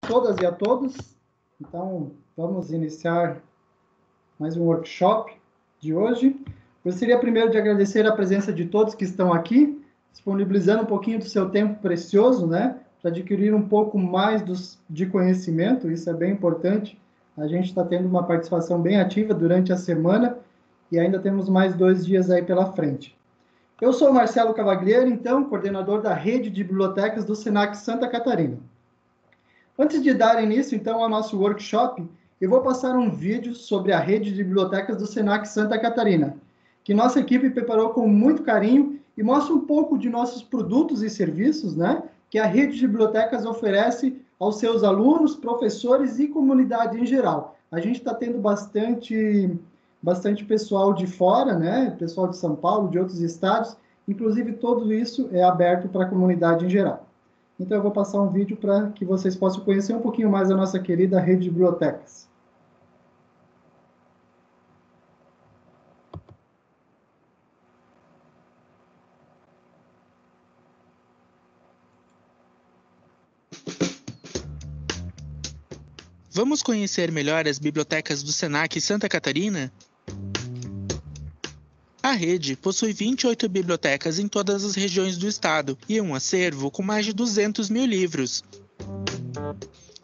todas e a todos. Então, vamos iniciar mais um workshop de hoje. Gostaria primeiro de agradecer a presença de todos que estão aqui, disponibilizando um pouquinho do seu tempo precioso, né, para adquirir um pouco mais de conhecimento. Isso é bem importante. A gente está tendo uma participação bem ativa durante a semana e ainda temos mais 2 dias aí pela frente. Eu sou o Marcelo Cavaglieri, então, coordenador da rede de bibliotecas do Senac Santa Catarina. Antes de dar início, então, ao nosso workshop, eu vou passar um vídeo sobre a rede de bibliotecas do Senac Santa Catarina, que nossa equipe preparou com muito carinho e mostra um pouco de nossos produtos e serviços, né, que a rede de bibliotecas oferece aos seus alunos, professores e comunidade em geral. A gente está tendo bastante pessoal de fora, né, pessoal de São Paulo, de outros estados, inclusive tudo isso é aberto para a comunidade em geral. Então, eu vou passar um vídeo para que vocês possam conhecer um pouquinho mais a nossa querida rede de bibliotecas. Vamos conhecer melhor as bibliotecas do Senac Santa Catarina? A rede possui 28 bibliotecas em todas as regiões do estado e um acervo com mais de 200 mil livros.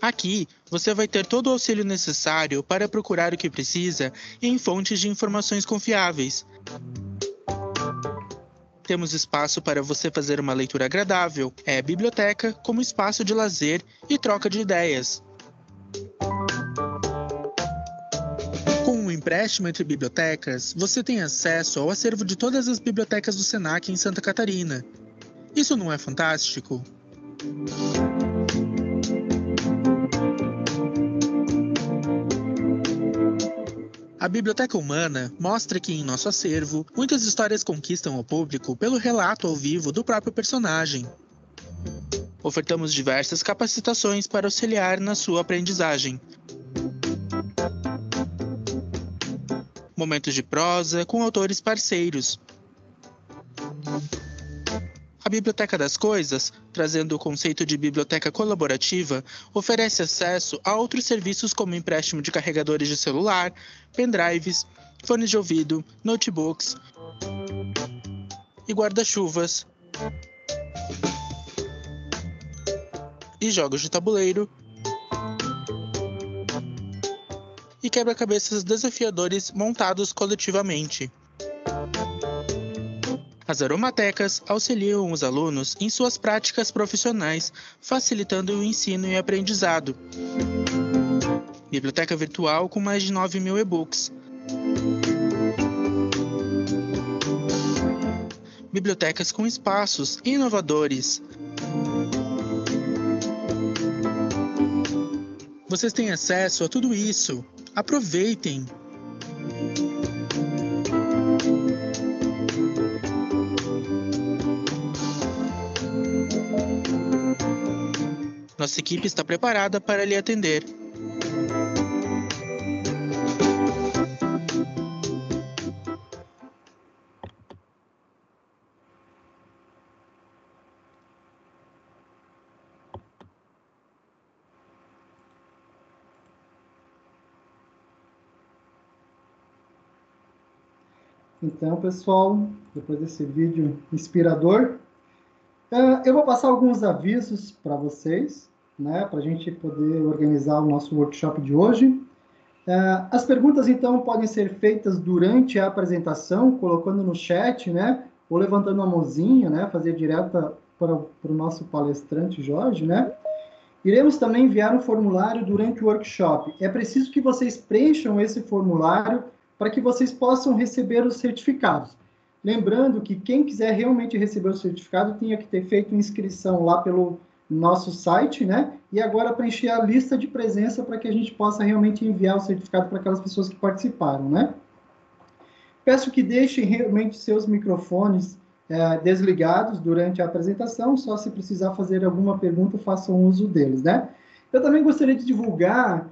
Aqui, você vai ter todo o auxílio necessário para procurar o que precisa em fontes de informações confiáveis. Temos espaço para você fazer uma leitura agradável. É a biblioteca como espaço de lazer e troca de ideias. Com um empréstimo entre bibliotecas, você tem acesso ao acervo de todas as bibliotecas do Senac em Santa Catarina. Isso não é fantástico? A Biblioteca Humana mostra que em nosso acervo, muitas histórias conquistam o público pelo relato ao vivo do próprio personagem. Ofertamos diversas capacitações para auxiliar na sua aprendizagem. Momentos de prosa com autores parceiros. A Biblioteca das Coisas, trazendo o conceito de biblioteca colaborativa, oferece acesso a outros serviços como empréstimo de carregadores de celular, pendrives, fones de ouvido, notebooks e guarda-chuvas, e jogos de tabuleiro, e quebra-cabeças desafiadores montados coletivamente. As aromatecas auxiliam os alunos em suas práticas profissionais, facilitando o ensino e aprendizado. Biblioteca virtual com mais de 9.000 e-books. Bibliotecas com espaços inovadores. Vocês têm acesso a tudo isso. Aproveitem! Nossa equipe está preparada para lhe atender. Então, pessoal, depois desse vídeo inspirador, eu vou passar alguns avisos para vocês, né, para a gente poder organizar o nosso workshop de hoje. As perguntas, então, podem ser feitas durante a apresentação, colocando no chat, né, ou levantando a mãozinha, né, fazer direta para o nosso palestrante Jorge, né. Iremos também enviar um formulário durante o workshop. É preciso que vocês preencham esse formulário para que vocês possam receber os certificados. Lembrando que quem quiser realmente receber o certificado tinha que ter feito inscrição lá pelo nosso site, né? E agora preencher a lista de presença para que a gente possa realmente enviar o certificado para aquelas pessoas que participaram, né? Peço que deixem realmente seus microfones desligados durante a apresentação, só se precisar fazer alguma pergunta, façam uso deles, né? Eu também gostaria de divulgar,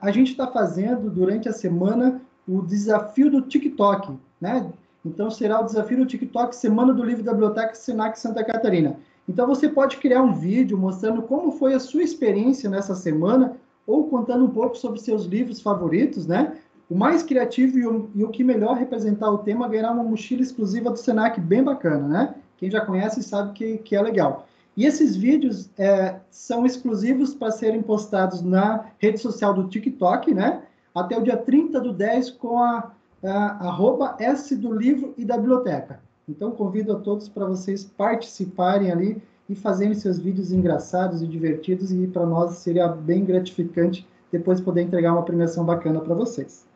a gente está fazendo durante a semana o desafio do TikTok, né? Então, será o desafio do TikTok Semana do Livro da Biblioteca Senac Santa Catarina. Então, você pode criar um vídeo mostrando como foi a sua experiência nessa semana, ou contando um pouco sobre seus livros favoritos, né? O mais criativo e o que melhor representar o tema ganhará uma mochila exclusiva do Senac, bem bacana, né? Quem já conhece sabe que é legal. E esses vídeos são exclusivos para serem postados na rede social do TikTok, né? Até o dia 30/10 com a @S do livro e da biblioteca. Então, convido a todos para vocês participarem ali e fazerem seus vídeos engraçados e divertidos, e para nós seria bem gratificante depois poder entregar uma premiação bacana para vocês.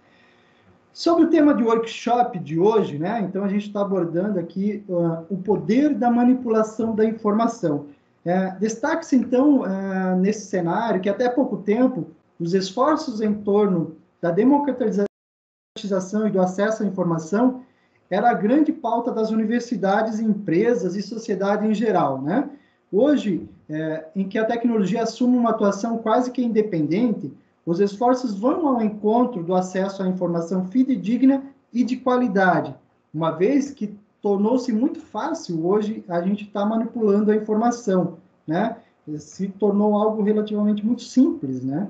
Sobre o tema de workshop de hoje, né? Então, a gente está abordando aqui o poder da manipulação da informação. Destaque-se, então, nesse cenário, que até pouco tempo, os esforços em torno da democratização e do acesso à informação era a grande pauta das universidades, empresas e sociedade em geral, né? Hoje, em que a tecnologia assume uma atuação quase que independente, os esforços vão ao encontro do acesso à informação fidedigna e de qualidade, uma vez que tornou-se muito fácil hoje a gente estar manipulando a informação, né? Se tornou algo relativamente muito simples, né?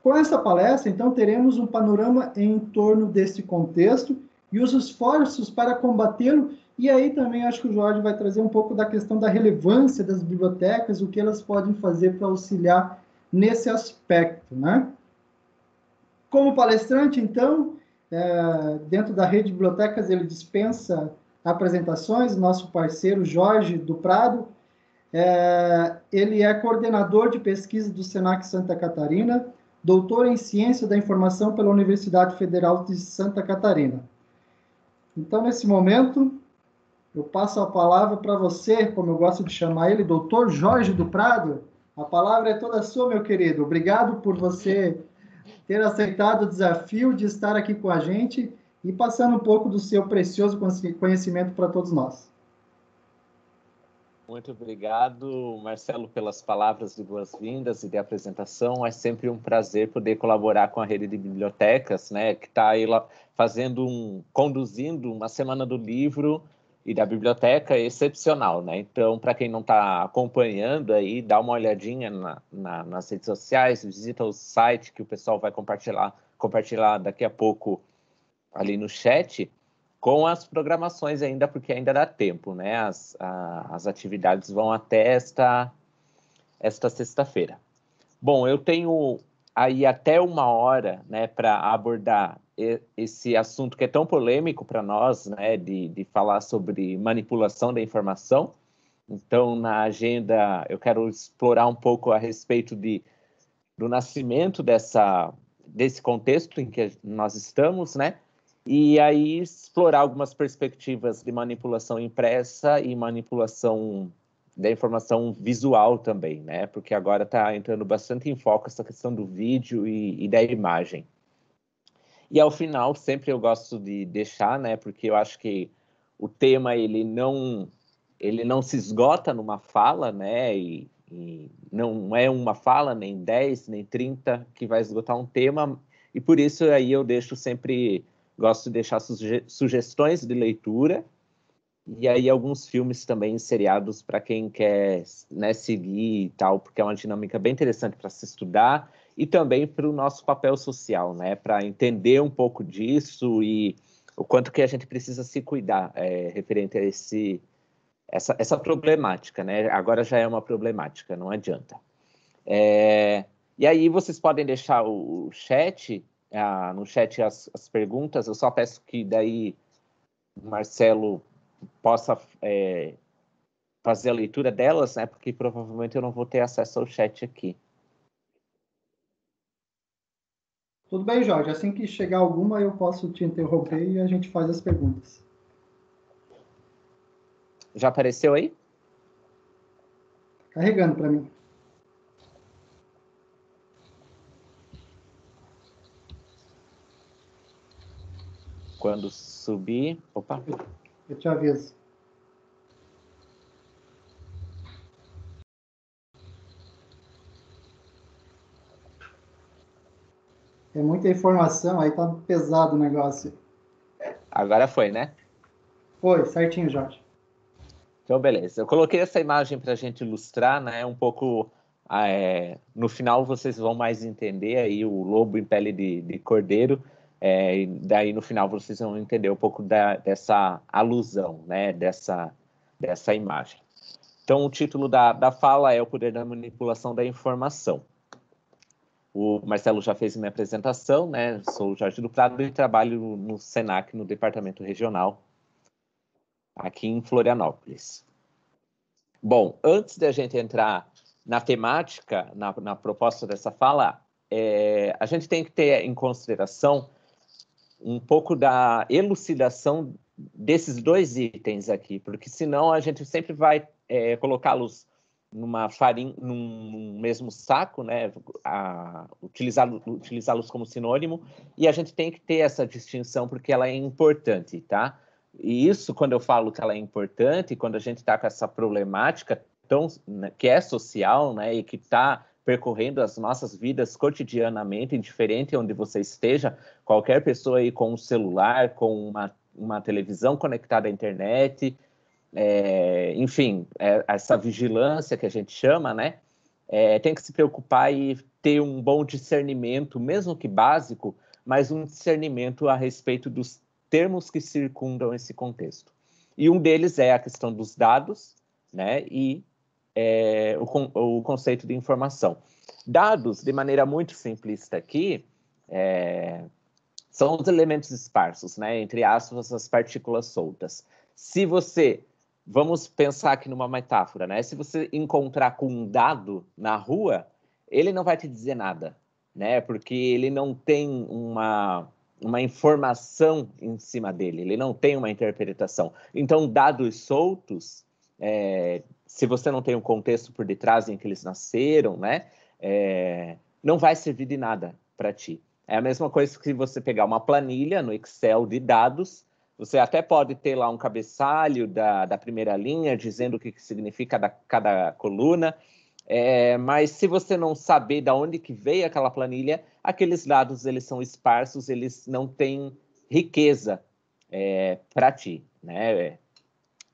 Com essa palestra, então, teremos um panorama em torno desse contexto e os esforços para combatê-lo. E aí também acho que o Jorge vai trazer um pouco da questão da relevância das bibliotecas, o que elas podem fazer para auxiliar nesse aspecto, né? Como palestrante, então, dentro da rede de bibliotecas, ele dispensa apresentações, nosso parceiro Jorge do Prado. Ele é coordenador de pesquisa do Senac Santa Catarina, doutor em Ciência da Informação pela Universidade Federal de Santa Catarina. Então, nesse momento, eu passo a palavra para você, como eu gosto de chamar ele, doutor Jorge do Prado. A palavra é toda sua, meu querido. Obrigado por você ter aceitado o desafio de estar aqui com a gente e passando um pouco do seu precioso conhecimento para todos nós. Muito obrigado, Marcelo, pelas palavras de boas-vindas e de apresentação. É sempre um prazer poder colaborar com a rede de bibliotecas, né, que está aí conduzindo uma semana do livro e da biblioteca excepcional, né? Então, para quem não está acompanhando aí, dá uma olhadinha nas redes sociais, visita o site que o pessoal vai compartilhar daqui a pouco ali no chat, com as programações ainda, porque ainda dá tempo, né? As atividades vão até esta sexta-feira. Bom, eu tenho aí até 1 hora, né, para abordar esse assunto que é tão polêmico para nós, né, de falar sobre manipulação da informação. Então, na agenda, eu quero explorar um pouco a respeito do nascimento desse contexto em que nós estamos, né? E aí explorar algumas perspectivas de manipulação impressa e manipulação da informação visual também, né? Porque agora está entrando bastante em foco essa questão do vídeo e da imagem. E ao final, sempre eu gosto de deixar, né? Porque eu acho que o tema ele não se esgota numa fala, né? E não é uma fala, nem 10, nem 30 que vai esgotar um tema. E por isso aí eu gosto de deixar sugestões de leitura, e aí alguns filmes também seriados para quem quer, né, seguir e tal, porque é uma dinâmica bem interessante para se estudar, e também para o nosso papel social, né, para entender um pouco disso e o quanto que a gente precisa se cuidar referente a essa problemática, né? Agora já é uma problemática, não adianta. E aí vocês podem deixar o chat, no chat as perguntas. Eu só peço que daí o Marcelo possa fazer a leitura delas, né? Porque provavelmente eu não vou ter acesso ao chat aqui. Tudo bem, Jorge. Assim que chegar alguma, eu posso te interromper e a gente faz as perguntas. Já apareceu aí? Carregando para mim. Quando subir... Opa! Eu te aviso. É muita informação, aí tá pesado o negócio. Agora foi, né? Foi, certinho, Jorge. Então, beleza. Eu coloquei essa imagem para a gente ilustrar, né, um pouco. No final, vocês vão mais entender aí o lobo em pele de cordeiro. E daí, no final, vocês vão entender um pouco dessa alusão, né, dessa imagem. Então, o título da fala é O Poder da Manipulação da Informação. O Marcelo já fez minha apresentação, né? Sou o Jorge do Prado e trabalho no SENAC, no Departamento Regional, aqui em Florianópolis. Bom, antes da gente entrar na temática, na proposta dessa fala, a gente tem que ter em consideração um pouco da elucidação desses dois itens aqui, porque senão a gente sempre vai colocá-los num mesmo saco, né? Utilizá-los como sinônimo, e a gente tem que ter essa distinção porque ela é importante, tá? E isso, quando eu falo que ela é importante, quando a gente está com essa problemática que é social, né, e que está percorrendo as nossas vidas cotidianamente, indiferente onde você esteja, qualquer pessoa aí com um celular, com uma televisão conectada à internet, enfim, essa vigilância que a gente chama, né, tem que se preocupar e ter um bom discernimento, mesmo que básico, mas um discernimento a respeito dos termos que circundam esse contexto. E um deles é a questão dos dados, né, e o conceito de informação. Dados, de maneira muito simplista aqui, são os elementos esparsos, né, entre aspas, as partículas soltas. Vamos pensar aqui numa metáfora, né? Se você encontrar com um dado na rua, ele não vai te dizer nada, né? Porque ele não tem uma informação em cima dele, ele não tem uma interpretação. Então, dados soltos, se você não tem um contexto por detrás em que eles nasceram, né? Não vai servir de nada para ti. É a mesma coisa que você pegar uma planilha no Excel de dados. Você até pode ter lá um cabeçalho da primeira linha, dizendo o que significa cada coluna, mas se você não saber de onde que veio aquela planilha, aqueles dados eles são esparsos, eles não têm riqueza para ti, né?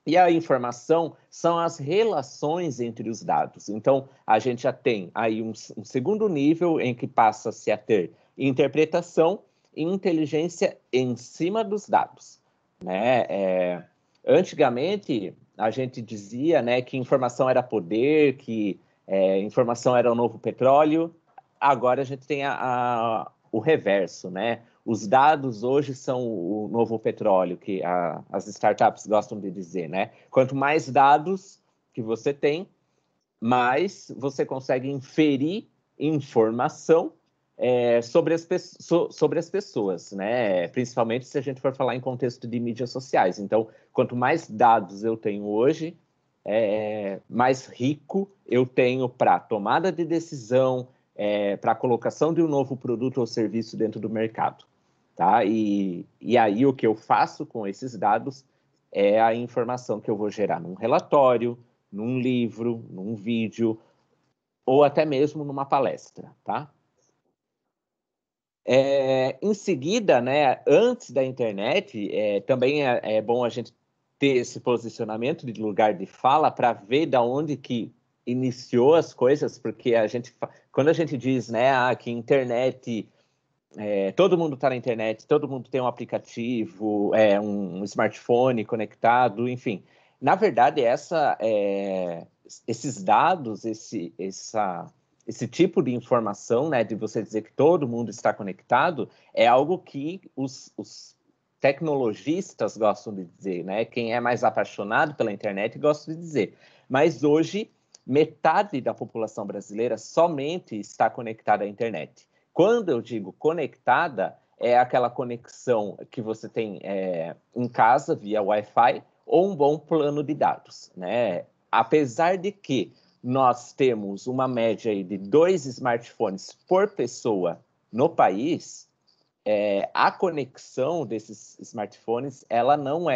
E a informação são as relações entre os dados. Então, a gente já tem aí um segundo nível em que passa-se a ter interpretação e inteligência em cima dos dados. Né? Antigamente, a gente dizia, né, que informação era poder, que informação era o novo petróleo. Agora a gente tem o reverso, né? Os dados hoje são o novo petróleo, que as startups gostam de dizer, né? Quanto mais dados que você tem, mais você consegue inferir informação sobre as pessoas, né? Principalmente se a gente for falar em contexto de mídias sociais. Então, quanto mais dados eu tenho hoje, mais rico eu tenho para tomada de decisão, para a colocação de um novo produto ou serviço dentro do mercado. Tá? E aí o que eu faço com esses dados é a informação que eu vou gerar num relatório, num livro, num vídeo, ou até mesmo numa palestra, tá? Em seguida, né, antes da internet, também é bom a gente ter esse posicionamento de lugar de fala para ver da onde que iniciou as coisas, porque quando a gente diz, né, que internet, todo mundo está na internet, todo mundo tem um aplicativo, um smartphone conectado, enfim. Na verdade, esses dados, esse tipo de informação, né, de você dizer que todo mundo está conectado, é algo que os tecnologistas gostam de dizer, né? Quem é mais apaixonado pela internet gosta de dizer. Mas hoje, metade da população brasileira somente está conectada à internet. Quando eu digo conectada, é aquela conexão que você tem em casa via Wi-Fi ou um bom plano de dados, né? Apesar de que nós temos uma média aí de 2 smartphones por pessoa no país, a conexão desses smartphones, ela não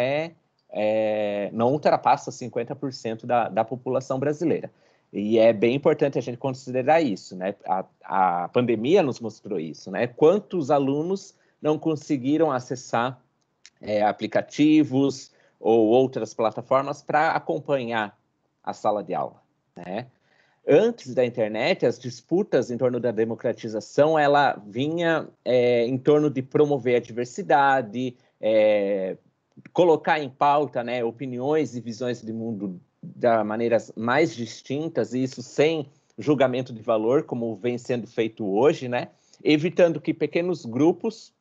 ultrapassa 50% da população brasileira. E é bem importante a gente considerar isso, né? A pandemia nos mostrou isso, né? Quantos alunos não conseguiram acessar aplicativos ou outras plataformas para acompanhar a sala de aula, né? Antes da internet, as disputas em torno da democratização, ela vinha em torno de promover a diversidade, colocar em pauta, né, opiniões e visões de mundo de maneiras mais distintas, e isso sem julgamento de valor, como vem sendo feito hoje, né, evitando que pequenos grupos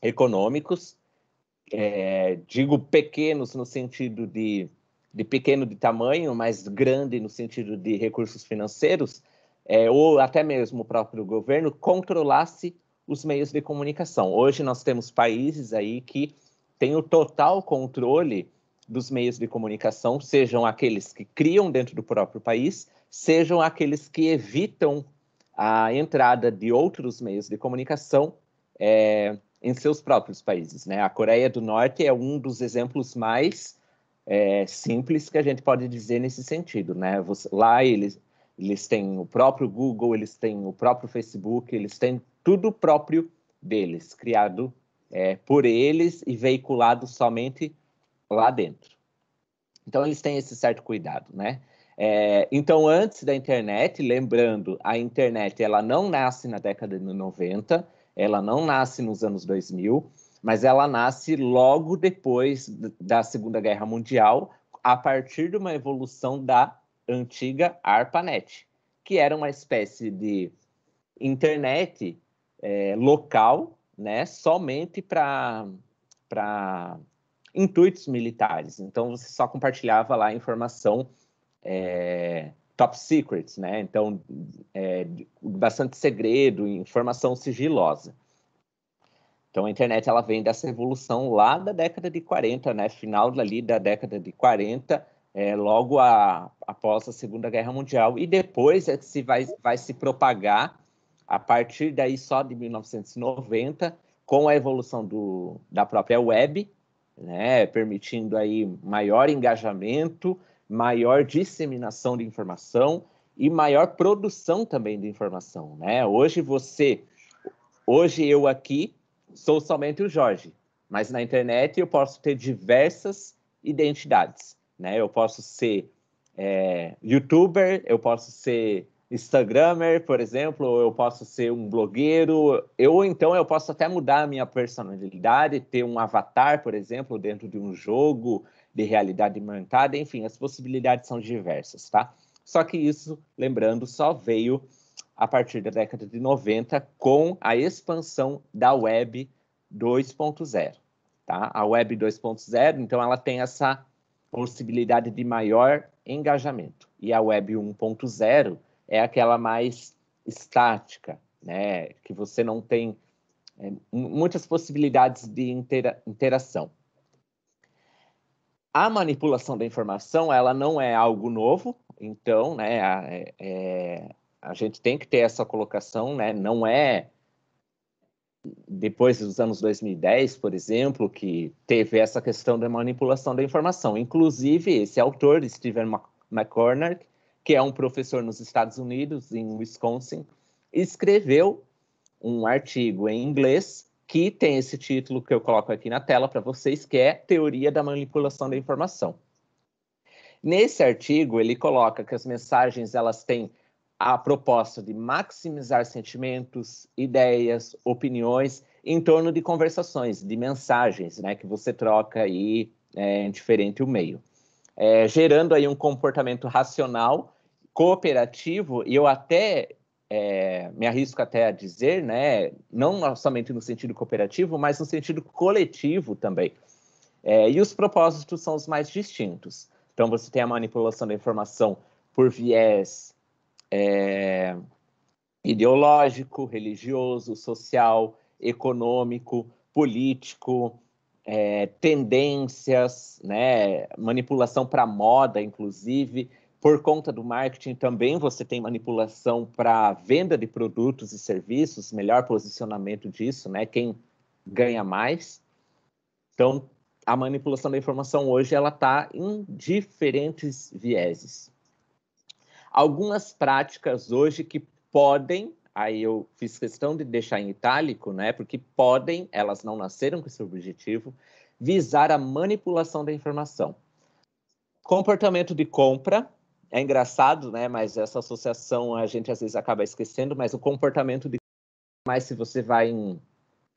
econômicos, digo pequenos no sentido de pequeno de tamanho, mas grande no sentido de recursos financeiros, ou até mesmo o próprio governo, controlasse os meios de comunicação. Hoje nós temos países aí que têm o total controle dos meios de comunicação, sejam aqueles que criam dentro do próprio país, sejam aqueles que evitam a entrada de outros meios de comunicação em seus próprios países, né? A Coreia do Norte é um dos exemplos mais simples que a gente pode dizer nesse sentido, né? Lá eles têm o próprio Google, eles têm o próprio Facebook, eles têm tudo próprio deles, criado por eles e veiculado somente lá dentro. Então, eles têm esse certo cuidado, né? Então, antes da internet, lembrando, a internet ela não nasce na década de 90, ela não nasce nos anos 2000, mas ela nasce logo depois da Segunda Guerra Mundial, a partir de uma evolução da antiga ARPANET, que era uma espécie de internet local, né, somente para intuitos militares. Então, você só compartilhava lá informação top secret, né? Então, bastante segredo, informação sigilosa. Então, a internet ela vem dessa evolução lá da década de 40, né? Final ali da década de 40, logo após a Segunda Guerra Mundial. E depois vai se propagar a partir daí só de 1990, com a evolução da própria web, né? Permitindo aí maior engajamento, maior disseminação de informação e maior produção também de informação, né? Hoje eu aqui sou somente o Jorge, mas na internet eu posso ter diversas identidades, né? Eu posso ser youtuber, eu posso ser instagramer, por exemplo, ou eu posso ser um blogueiro, então eu posso até mudar a minha personalidade, ter um avatar, por exemplo, dentro de um jogo de realidade aumentada, enfim, as possibilidades são diversas, tá? Só que isso, lembrando, só veio a partir da década de 90, com a expansão da Web 2.0. Tá? A Web 2.0, então, ela tem essa possibilidade de maior engajamento. E a Web 1.0 é aquela mais estática, né? Que você não tem muitas possibilidades de interação. A manipulação da informação, ela não é algo novo, então, né, a gente tem que ter essa colocação, né, não é depois dos anos 2010, por exemplo, que teve essa questão da manipulação da informação. Inclusive, esse autor, Stephen McCormack, que é um professor nos Estados Unidos, em Wisconsin, escreveu um artigo em inglês que tem esse título que eu coloco aqui na tela para vocês, que é Teoria da Manipulação da Informação. Nesse artigo, ele coloca que as mensagens elas têm a proposta de maximizar sentimentos, ideias, opiniões em torno de conversações, de mensagens, né, que você troca aí diferente o meio. Gerando aí um comportamento racional, cooperativo, e eu até me arrisco até a dizer, né, não somente no sentido cooperativo, mas no sentido coletivo também. E os propósitos são os mais distintos. Então, você tem a manipulação da informação por viés ideológico, religioso, social, econômico, político, tendências, né, manipulação para moda, inclusive. Por conta do marketing também você tem manipulação para venda de produtos e serviços, melhor posicionamento disso, né, quem ganha mais. Então, a manipulação da informação hoje ela está em diferentes vieses. Algumas práticas hoje que podem, aí eu fiz questão de deixar em itálico, né, porque podem, elas não nasceram com esse objetivo, visar a manipulação da informação. Comportamento de compra, é engraçado, né? Mas essa associação a gente às vezes acaba esquecendo, mas o comportamento de mais se você vai em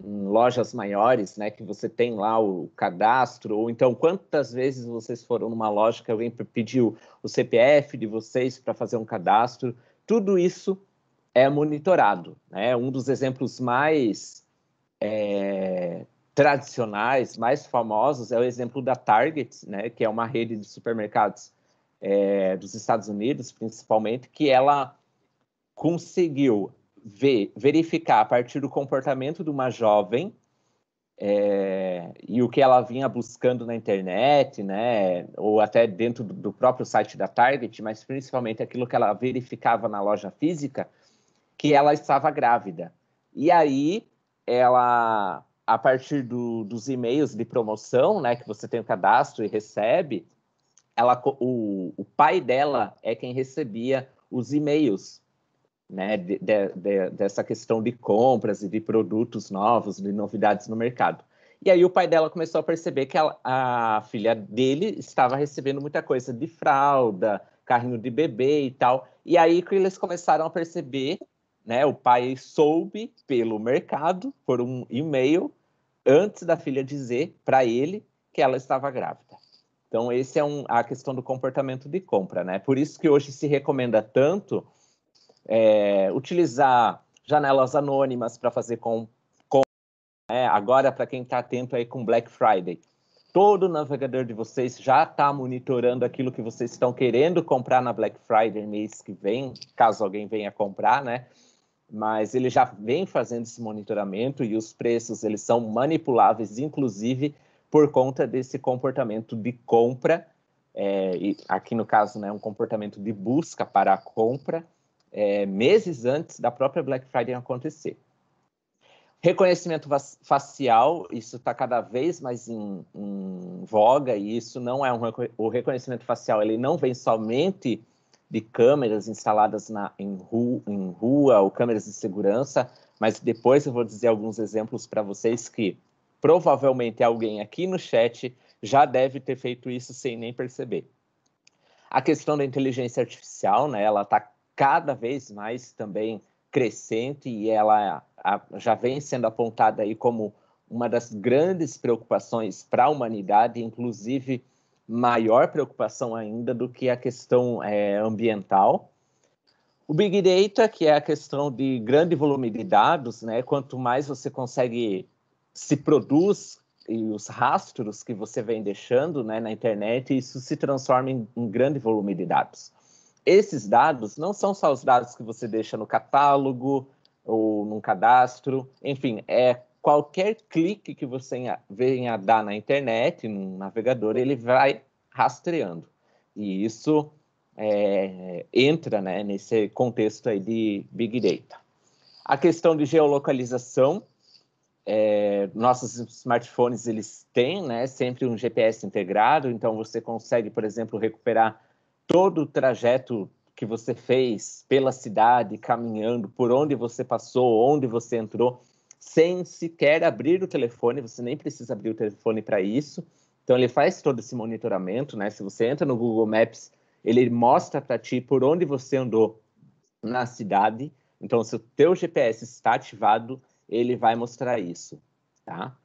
lojas maiores, né, que você tem lá o cadastro, ou então quantas vezes vocês foram numa loja que alguém pediu o CPF de vocês para fazer um cadastro, tudo isso é monitorado, né? Um dos exemplos mais tradicionais, mais famosos, é o exemplo da Target, né, que é uma rede de supermercados dos Estados Unidos, principalmente, que ela conseguiu verificar a partir do comportamento de uma jovem e o que ela vinha buscando na internet, né, ou até dentro do próprio site da Target, mas principalmente aquilo que ela verificava na loja física, que ela estava grávida. E aí, ela, a partir dos e-mails de promoção, né, que você tem o cadastro e recebe, o pai dela é quem recebia os e-mails, né, dessa questão de compras e de produtos novos, de novidades no mercado. E aí o pai dela começou a perceber que a filha dele estava recebendo muita coisa de fralda, carrinho de bebê e tal. E aí que eles começaram a perceber, né, o pai soube pelo mercado, por um e-mail, antes da filha dizer para ele que ela estava grávida. Então, esse é a questão do comportamento de compra, né? Por isso que hoje se recomenda tanto utilizar janelas anônimas para fazer né? Agora, para quem está atento aí com Black Friday, todo navegador de vocês já está monitorando aquilo que vocês estão querendo comprar na Black Friday mês que vem, caso alguém venha comprar, né? Mas ele já vem fazendo esse monitoramento e os preços eles são manipuláveis, inclusive por conta desse comportamento de compra, e aqui no caso, né, um comportamento de busca para a compra, meses antes da própria Black Friday acontecer. Reconhecimento facial, isso está cada vez mais em voga, e isso não é o reconhecimento facial, ele não vem somente de câmeras instaladas em rua ou câmeras de segurança, mas depois eu vou dizer alguns exemplos para vocês que provavelmente alguém aqui no chat já deve ter feito isso sem nem perceber. A questão da inteligência artificial, né, ela está cada vez mais também crescente e ela já vem sendo apontada aí como uma das grandes preocupações para a humanidade, inclusive maior preocupação ainda do que a questão ambiental. O Big Data, que é a questão de grande volume de dados, né? Quanto mais você consegue se produz e os rastros que você vem deixando, né, na internet, isso se transforma em grande volume de dados. Esses dados não são só os dados que você deixa no catálogo ou num cadastro, enfim, qualquer clique que você venha a dar na internet, no navegador, ele vai rastreando. E isso entra, né, nesse contexto aí de Big Data. A questão de geolocalização, nossos smartphones, eles têm, né, sempre um GPS integrado, então você consegue, por exemplo, recuperar todo o trajeto que você fez pela cidade, caminhando, por onde você passou, onde você entrou, sem sequer abrir o telefone, você nem precisa abrir o telefone para isso. Então, ele faz todo esse monitoramento, né? Se você entra no Google Maps, ele mostra para ti por onde você andou na cidade. Então, se o teu GPS está ativado, ele vai mostrar isso, tá?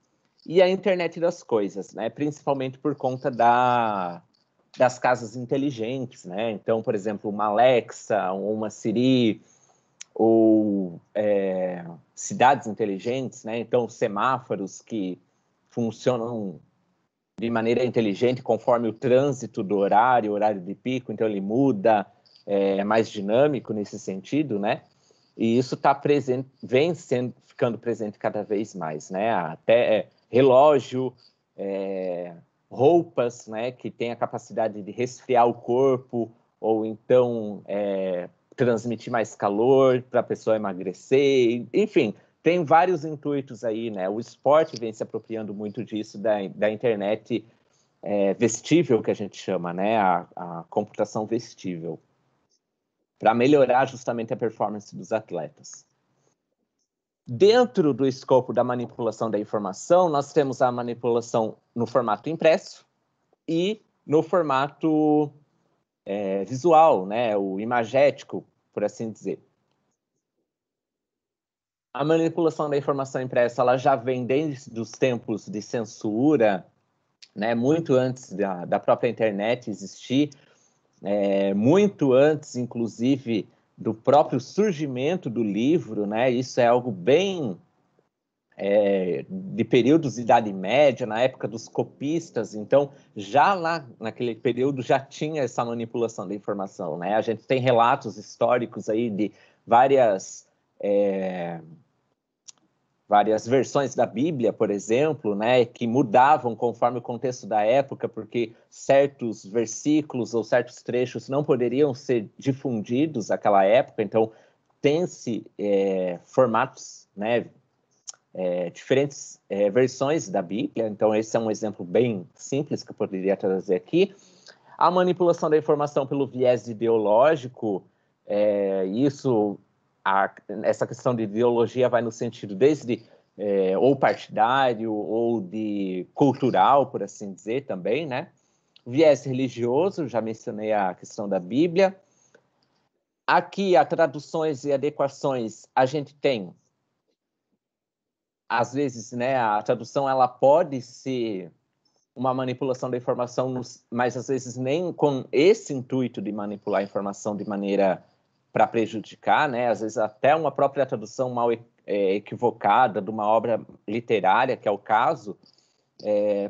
E a internet das coisas, né? Principalmente por conta das casas inteligentes, né? Então, por exemplo, uma Alexa, uma Siri, ou cidades inteligentes, né? Então, semáforos que funcionam de maneira inteligente conforme o trânsito do horário de pico, então ele muda, é mais dinâmico nesse sentido, né? E isso está presente, ficando presente cada vez mais, né? Até relógio, roupas, né, que tem a capacidade de resfriar o corpo ou então transmitir mais calor para a pessoa emagrecer, enfim, tem vários intuitos aí, né? O esporte vem se apropriando muito disso da internet vestível, que a gente chama, né? A computação vestível, para melhorar justamente a performance dos atletas. Dentro do escopo da manipulação da informação, nós temos a manipulação no formato impresso e no formato visual, né, o imagético, por assim dizer. A manipulação da informação impressa ela já vem desde os tempos de censura, né, muito antes da própria internet existir, muito antes, inclusive, do próprio surgimento do livro, né? Isso é algo bem de períodos de Idade Média, na época dos copistas. Então, já lá naquele período já tinha essa manipulação da informação, né? A gente tem relatos históricos aí de várias versões da Bíblia, por exemplo, né, que mudavam conforme o contexto da época, porque certos versículos ou certos trechos não poderiam ser difundidos naquela época. Então, tem-se formatos, né, diferentes versões da Bíblia. Então, esse é um exemplo bem simples que eu poderia trazer aqui. A manipulação da informação pelo viés ideológico, essa questão de ideologia vai no sentido desde ou partidário ou de cultural, por assim dizer, também, né? Viés religioso, já mencionei a questão da Bíblia. Aqui, a traduções e adequações, a gente tem, às vezes, né, a tradução ela pode ser uma manipulação da informação, mas às vezes nem com esse intuito de manipular a informação de maneira para prejudicar, né? Às vezes até uma própria tradução mal equivocada de uma obra literária, que é o caso,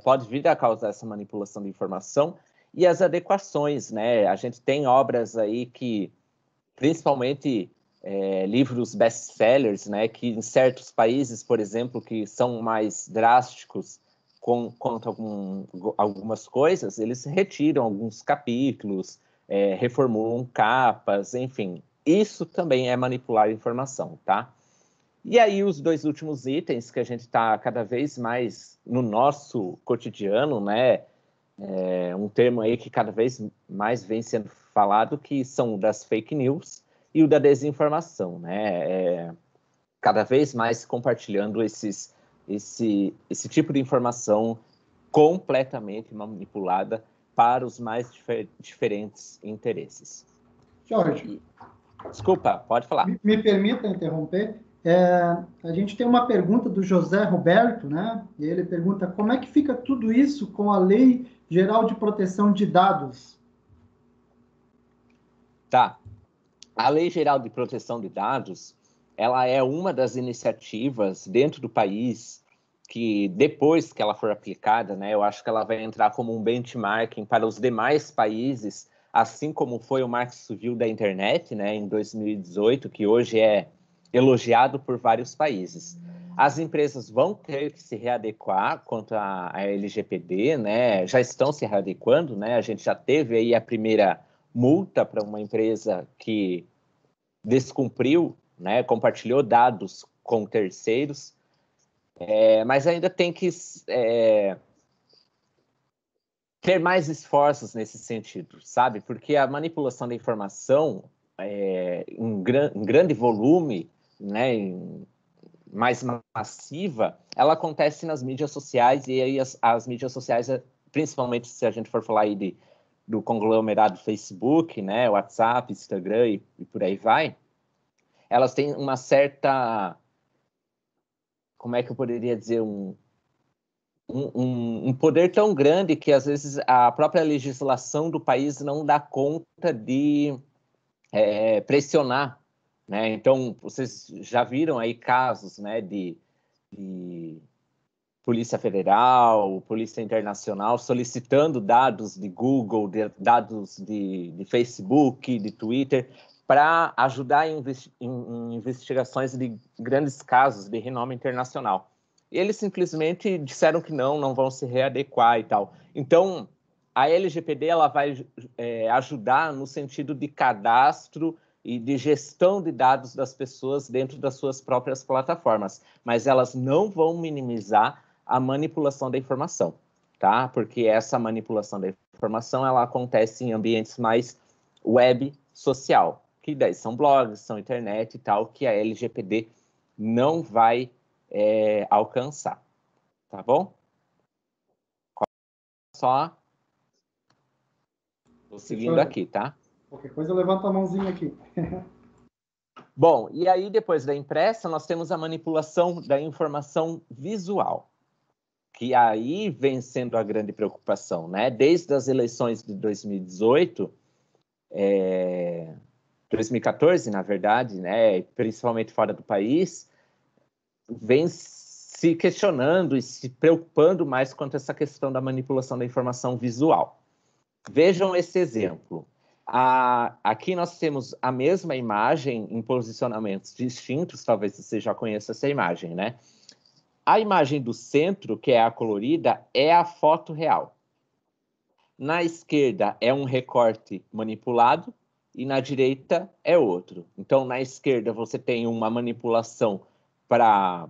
pode vir a causar essa manipulação de informação. E as adequações, né? A gente tem obras aí que, principalmente livros best-sellers, né? Que em certos países, por exemplo, que são mais drásticos quanto a algumas coisas, eles retiram alguns capítulos, reformulam capas, enfim. Isso também é manipular a informação, tá? E aí os dois últimos itens que a gente está cada vez mais no nosso cotidiano, né? Um termo aí que cada vez mais vem sendo falado, que são o das fake news e o da desinformação, né? Cada vez mais compartilhando esse tipo de informação completamente manipulada para os mais diferentes interesses. Jorge. Desculpa, pode falar. Me permita interromper. A gente tem uma pergunta do José Roberto, né? E ele pergunta como é que fica tudo isso com a Lei Geral de Proteção de Dados? Tá. A Lei Geral de Proteção de Dados, ela é uma das iniciativas dentro do país que, depois que ela for aplicada, né, eu acho que ela vai entrar como um benchmarking para os demais países, assim como foi o Marco Civil da Internet, né, em 2018, que hoje é elogiado por vários países. As empresas vão ter que se readequar quanto à LGPD, né, já estão se readequando, né, a gente já teve aí a primeira multa para uma empresa que descumpriu, né, compartilhou dados com terceiros, mas ainda tem que ter mais esforços nesse sentido, sabe? Porque a manipulação da informação em grande volume, né, mais massiva, ela acontece nas mídias sociais, e aí as mídias sociais, principalmente se a gente for falar aí do conglomerado Facebook, né, WhatsApp, Instagram e por aí vai, elas têm uma certa, como é que eu poderia dizer, um poder tão grande que às vezes a própria legislação do país não dá conta de pressionar, né? Então, vocês já viram aí casos, né, de Polícia Federal, Polícia Internacional solicitando dados de Google, dados de Facebook, de Twitter, para ajudar em investigações de grandes casos de renome internacional. E eles simplesmente disseram que não vão se readequar e tal. Então, a LGPD ela vai ajudar no sentido de cadastro e de gestão de dados das pessoas dentro das suas próprias plataformas, mas elas não vão minimizar a manipulação da informação, tá? Porque essa manipulação da informação ela acontece em ambientes mais web social, que daí são blogs, são internet e tal, que a LGPD não vai alcançar, tá bom? Só tô seguindo aqui, tá? Qualquer coisa, levanta a mãozinha aqui. Bom, e aí depois da impressa, nós temos a manipulação da informação visual, que aí vem sendo a grande preocupação, né? Desde as eleições de 2018, 2014, na verdade, né? Principalmente fora do país, vem se questionando e se preocupando mais quanto a essa questão da manipulação da informação visual. Vejam esse exemplo. Aqui nós temos a mesma imagem em posicionamentos distintos, talvez você já conheça essa imagem, né? A imagem do centro, que é a colorida, é a foto real. Na esquerda é um recorte manipulado e na direita é outro. Então, na esquerda você tem uma manipulação para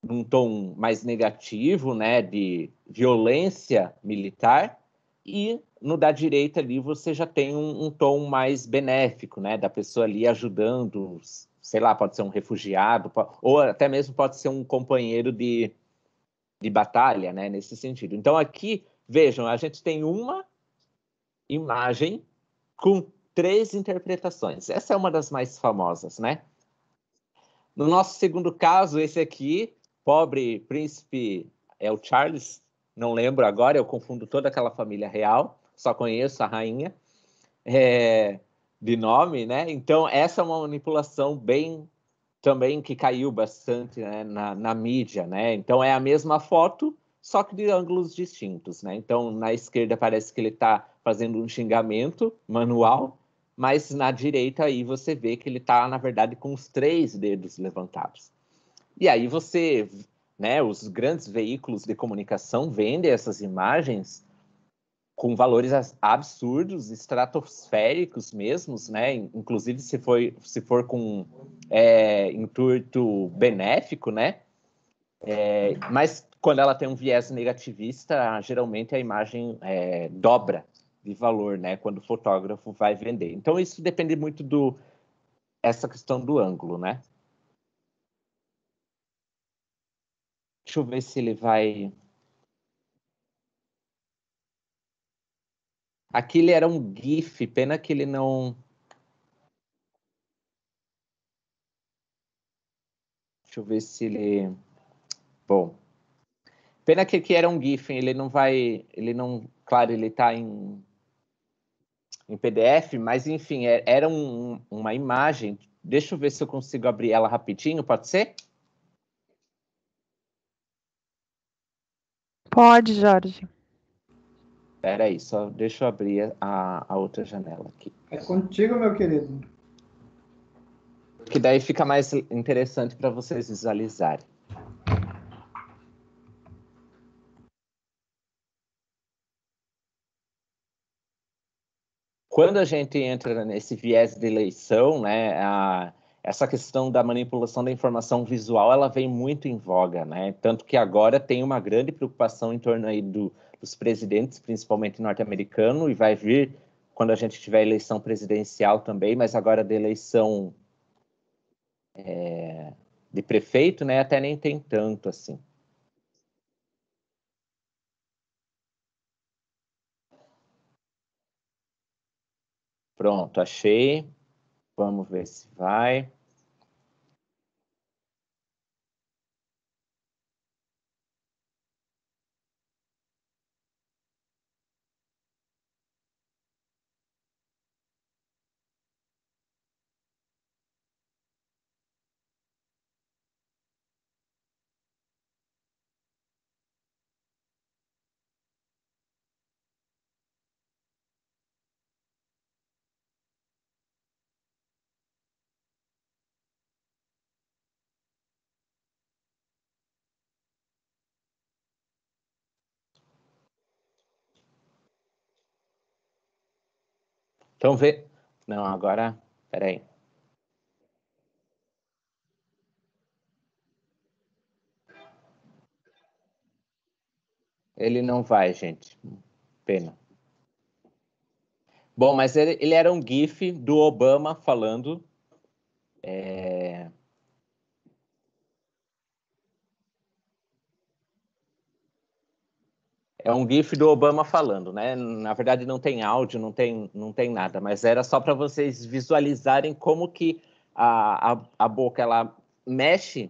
um tom mais negativo, né, de violência militar, e no da direita ali você já tem um tom mais benéfico, né, da pessoa ali ajudando, sei lá, pode ser um refugiado, ou até mesmo pode ser um companheiro de batalha, né, nesse sentido. Então aqui, vejam, a gente tem uma imagem com 3 interpretações. Essa é uma das mais famosas, né? No nosso segundo caso, esse aqui, pobre príncipe, é o Charles, não lembro agora, eu confundo toda aquela família real, só conheço a rainha de nome, né? Então, essa é uma manipulação bem também que caiu bastante, né, na mídia, né? Então, é a mesma foto, só que de ângulos distintos, né? Então, na esquerda parece que ele está fazendo um xingamento manual, mas na direita aí você vê que ele está, na verdade, com os 3 dedos levantados. E aí você, né, os grandes veículos de comunicação vendem essas imagens com valores absurdos, estratosféricos mesmos, né? Inclusive se for com intuito benéfico, né? Mas quando ela tem um viés negativista, geralmente a imagem dobra de valor, né? Quando o fotógrafo vai vender. Então isso depende muito essa questão do ângulo, né? Deixa eu ver se ele vai. Aqui ele era um GIF, pena que ele não. Deixa eu ver se ele. Bom. Pena que aqui era um GIF, ele não vai. Ele não. Claro, ele está em PDF, mas enfim, era uma imagem. Deixa eu ver se eu consigo abrir ela rapidinho, pode ser? Pode, Jorge. Espera aí, só deixa eu abrir a outra janela aqui. É contigo, meu querido. Que daí fica mais interessante para vocês visualizarem. Quando a gente entra nesse viés de eleição, né, essa questão da manipulação da informação visual, ela vem muito em voga, né? Tanto que agora tem uma grande preocupação em torno aí dos presidentes, principalmente norte-americano, e vai vir quando a gente tiver eleição presidencial também, mas agora da eleição de prefeito, né, até nem tem tanto assim. Pronto, achei. Vamos ver se vai. Então, vê. Não, agora. Peraí. Ele não vai, gente. Pena. Bom, mas ele era um GIF do Obama falando É um GIF do Obama falando, né? Na verdade, não tem áudio, não tem nada, mas era só para vocês visualizarem como que a boca ela mexe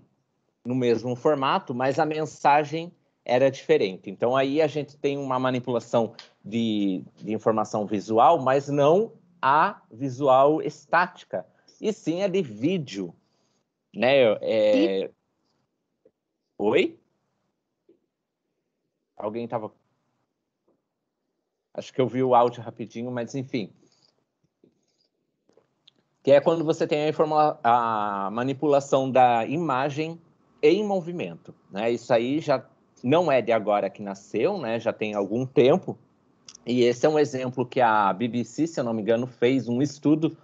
no mesmo formato, mas a mensagem era diferente. Então, aí a gente tem uma manipulação de informação visual, mas não a visual estática, e sim a de vídeo, né? Oi? Alguém estava... Acho que eu vi o áudio rapidinho, mas enfim. Que é quando você tem a manipulação da imagem em movimento, né? Isso aí já não é de agora que nasceu, né? Já tem algum tempo. E esse é um exemplo que a BBC, se eu não me engano, fez um estudo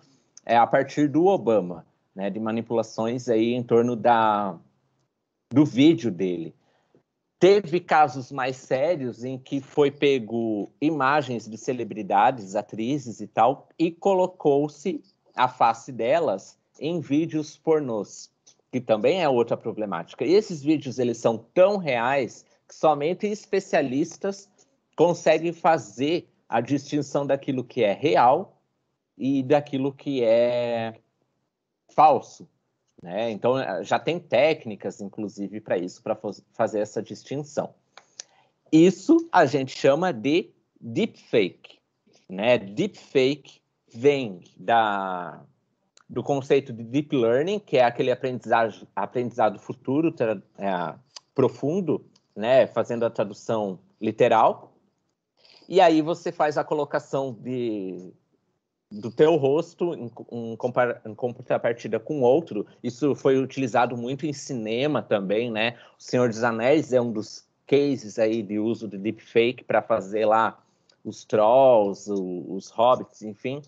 a partir do Obama, né? De manipulações aí em torno do vídeo dele. Teve casos mais sérios em que foi pego imagens de celebridades, atrizes e tal, e colocou-se a face delas em vídeos pornôs, que também é outra problemática. E esses vídeos, eles são tão reais que somente especialistas conseguem fazer a distinção daquilo que é real e daquilo que é falso, né? Então, já tem técnicas, inclusive, para isso, para fazer essa distinção. Isso a gente chama de deepfake, né? Deepfake vem do conceito de deep learning, que é aquele aprendizado futuro, profundo, né? Fazendo a tradução literal. E aí você faz a colocação do teu rosto em contrapartida com outro. Isso foi utilizado muito em cinema também, né? O Senhor dos Anéis é um dos cases aí de uso de deepfake para fazer lá os trolls, os hobbits, enfim.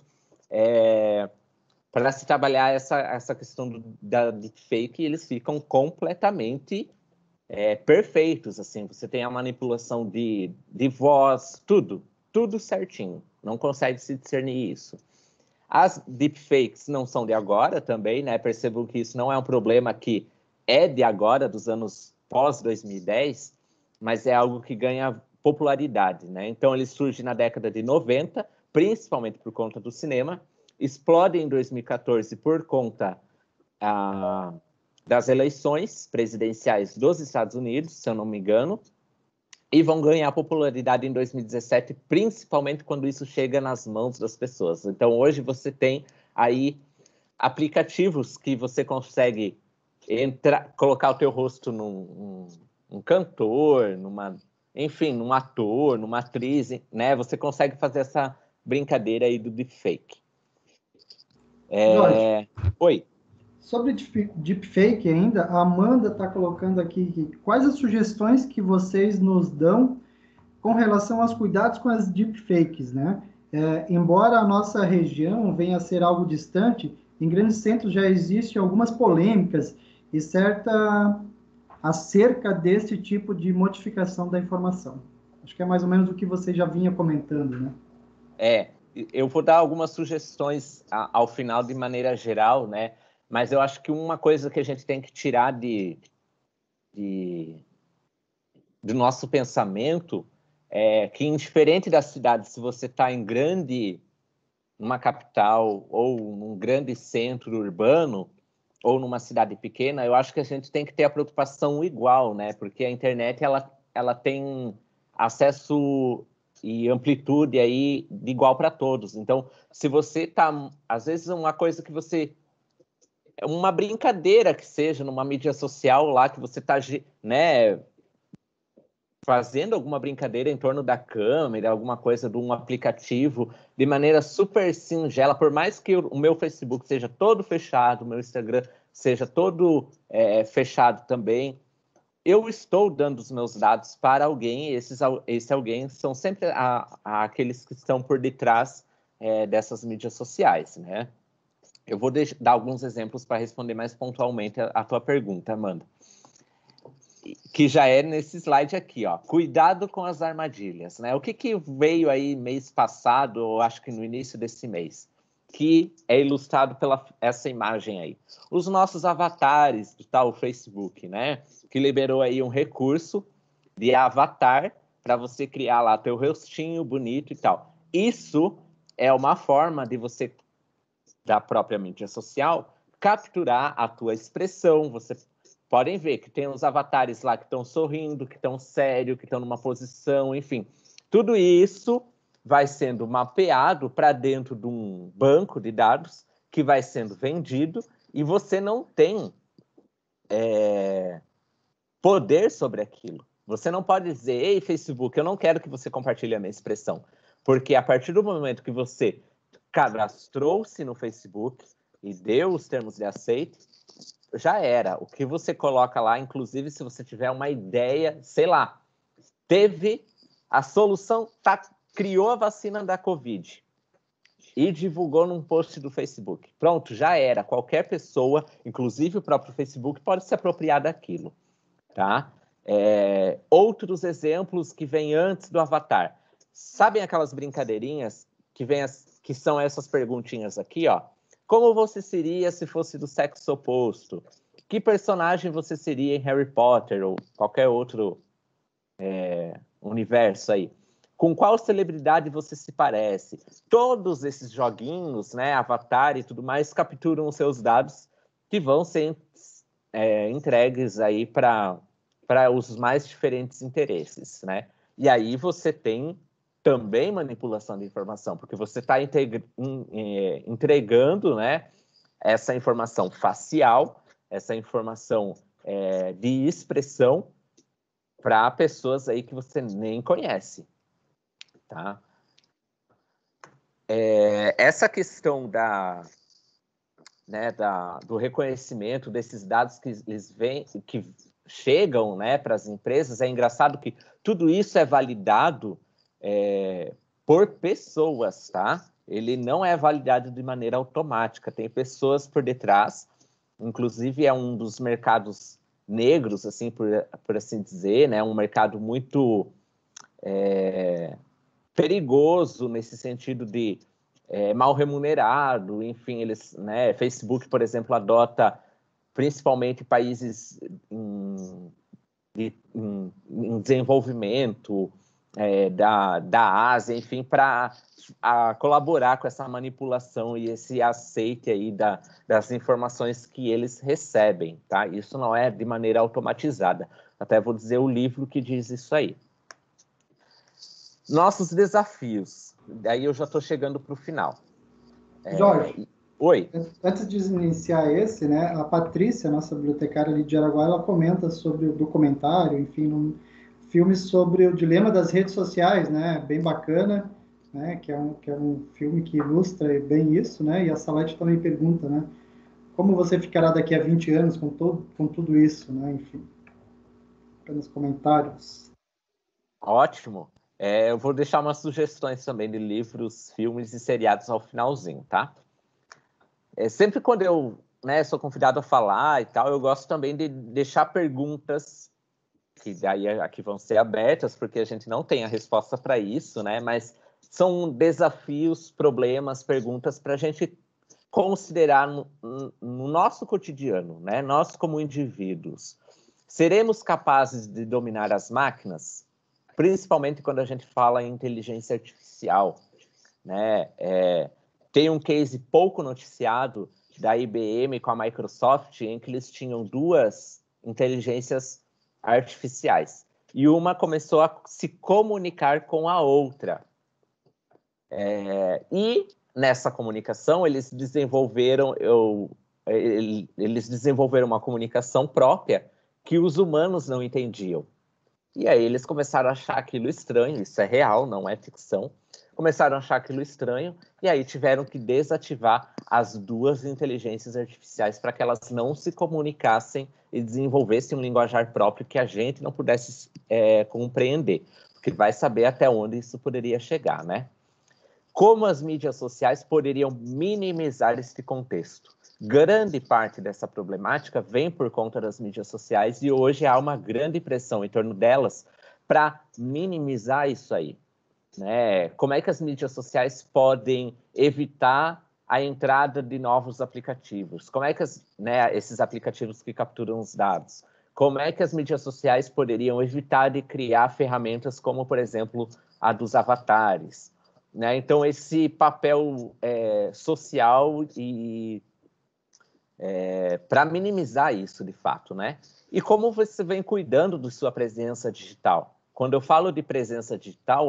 Para se trabalhar essa questão da deepfake, eles ficam completamente perfeitos, assim. Você tem a manipulação de voz, tudo certinho. Não consegue se discernir isso. As deepfakes não são de agora também, né? Percebam que isso não é um problema que é de agora, dos anos pós-2010, mas é algo que ganha popularidade, né? Então, ele surge na década de 90, principalmente por conta do cinema, explode em 2014 por conta das eleições presidenciais dos Estados Unidos, se eu não me engano, e vão ganhar popularidade em 2017, principalmente quando isso chega nas mãos das pessoas. Então, hoje você tem aí aplicativos que você consegue colocar o teu rosto num cantor, enfim, num ator, numa atriz, né? Você consegue fazer essa brincadeira aí do deepfake. Jorge, Oi. sobre deepfake ainda, a Amanda está colocando aqui quais as sugestões que vocês nos dão com relação aos cuidados com as deepfakes, né? Embora a nossa região venha a ser algo distante, em grandes centros já existem algumas polêmicas e certa acerca desse tipo de modificação da informação. Acho que é mais ou menos o que você já vinha comentando, né? Eu vou dar algumas sugestões ao final de maneira geral, né? Mas eu acho que uma coisa que a gente tem que tirar do nosso pensamento é que, indiferente da cidade, se você está numa capital ou num grande centro urbano ou numa cidade pequena, eu acho que a gente tem que ter a preocupação igual, né? Porque a internet ela tem acesso e amplitude aí de igual para todos. Então, se você está, às vezes, uma coisa que você uma brincadeira que seja numa mídia social lá que você está, né, fazendo alguma brincadeira em torno da câmera, alguma coisa de um aplicativo, de maneira super singela, por mais que o meu Facebook seja todo fechado, o meu Instagram seja todo fechado também, eu estou dando os meus dados para alguém, e esse alguém são sempre aqueles que estão por detrás dessas mídias sociais, né? Eu vou dar alguns exemplos para responder mais pontualmente a tua pergunta, Amanda. Que já é nesse slide aqui, ó. Cuidado com as armadilhas, né? O que veio aí mês passado, ou acho que no início desse mês, que é ilustrado pela essa imagem aí. Os nossos avatares do tal Facebook, né? Que liberou aí um recurso de avatar para você criar lá teu rostinho bonito e tal. Isso é uma forma de você, da própria mídia social, capturar a tua expressão. Vocês podem ver que tem os avatares lá que estão sorrindo, que estão sérios, que estão numa posição, enfim. Tudo isso vai sendo mapeado para dentro de um banco de dados que vai sendo vendido e você não tem poder sobre aquilo. Você não pode dizer, ei, Facebook, eu não quero que você compartilhe a minha expressão. Porque a partir do momento que você cadastrou-se no Facebook e deu os termos de aceite, já era. O que você coloca lá, inclusive se você tiver uma ideia, sei lá, teve a solução, criou a vacina da Covid e divulgou num post do Facebook. Pronto, já era. Qualquer pessoa, inclusive o próprio Facebook, pode se apropriar daquilo. Tá? Outros exemplos que vêm antes do avatar. Sabem aquelas brincadeirinhas que são essas perguntinhas aqui, ó? Como você seria se fosse do sexo oposto? Que personagem você seria em Harry Potter ou qualquer outro universo aí? Com qual celebridade você se parece? Todos esses joguinhos, né, Avatar e tudo mais, capturam os seus dados que vão ser entregues aí para os mais diferentes interesses, né? E aí você tem também manipulação de informação, porque você está entregando, né, essa informação facial, essa informação de expressão para pessoas aí que você nem conhece, tá? Essa questão do reconhecimento desses dados que eles vêm, que chegam, né, para as empresas, é engraçado que tudo isso é validado por pessoas, tá? Ele não é validado de maneira automática, tem pessoas por detrás, inclusive é um dos mercados negros, assim, por assim dizer, né? Um mercado muito perigoso nesse sentido de mal remunerado, enfim, eles, né, Facebook, por exemplo, adota principalmente países em desenvolvimento da Ásia, enfim, para colaborar com essa manipulação e esse aceite aí das informações que eles recebem, tá? Isso não é de maneira automatizada. Até vou dizer o livro que diz isso aí. Nossos desafios. Daí eu já estou chegando para o final. Jorge, oi. Antes de iniciar esse, né, a Patrícia, nossa bibliotecária ali de Araguá, ela comenta sobre o documentário, enfim, um filme sobre o dilema das redes sociais, né, bem bacana, né, que é um filme que ilustra bem isso, né, e a Salete também pergunta, né, como você ficará daqui a 20 anos com tudo isso, né, enfim, apenas comentários. Ótimo. Eu vou deixar umas sugestões também de livros, filmes e seriados ao finalzinho, tá? Sempre quando eu sou convidado a falar e tal, eu gosto também de deixar perguntas que daí aqui vão ser abertas, porque a gente não tem a resposta para isso, né? Mas são desafios, problemas, perguntas para a gente considerar no nosso cotidiano, né? Nós como indivíduos. Seremos capazes de dominar as máquinas? Principalmente quando a gente fala em inteligência artificial, né? Tem um case pouco noticiado da IBM com a Microsoft, em que eles tinham duas inteligências artificiais. E uma começou a se comunicar com a outra. E nessa comunicação, eles desenvolveram uma comunicação própria que os humanos não entendiam. E aí eles começaram a achar aquilo estranho, isso é real, não é ficção. Começaram a achar aquilo estranho e aí tiveram que desativar as duas inteligências artificiais para que elas não se comunicassem e desenvolvessem um linguajar próprio que a gente não pudesse compreender, porque vai saber até onde isso poderia chegar, né? Como as mídias sociais poderiam minimizar este contexto? Grande parte dessa problemática vem por conta das mídias sociais e hoje há uma grande pressão em torno delas para minimizar isso aí, né? Como é que as mídias sociais podem evitar a entrada de novos aplicativos? Como é que esses aplicativos que capturam os dados, como é que as mídias sociais poderiam evitar de criar ferramentas como, por exemplo, a dos avatares, né? Então, esse papel social e para minimizar isso, de fato, né? E como você vem cuidando de sua presença digital? Quando eu falo de presença digital,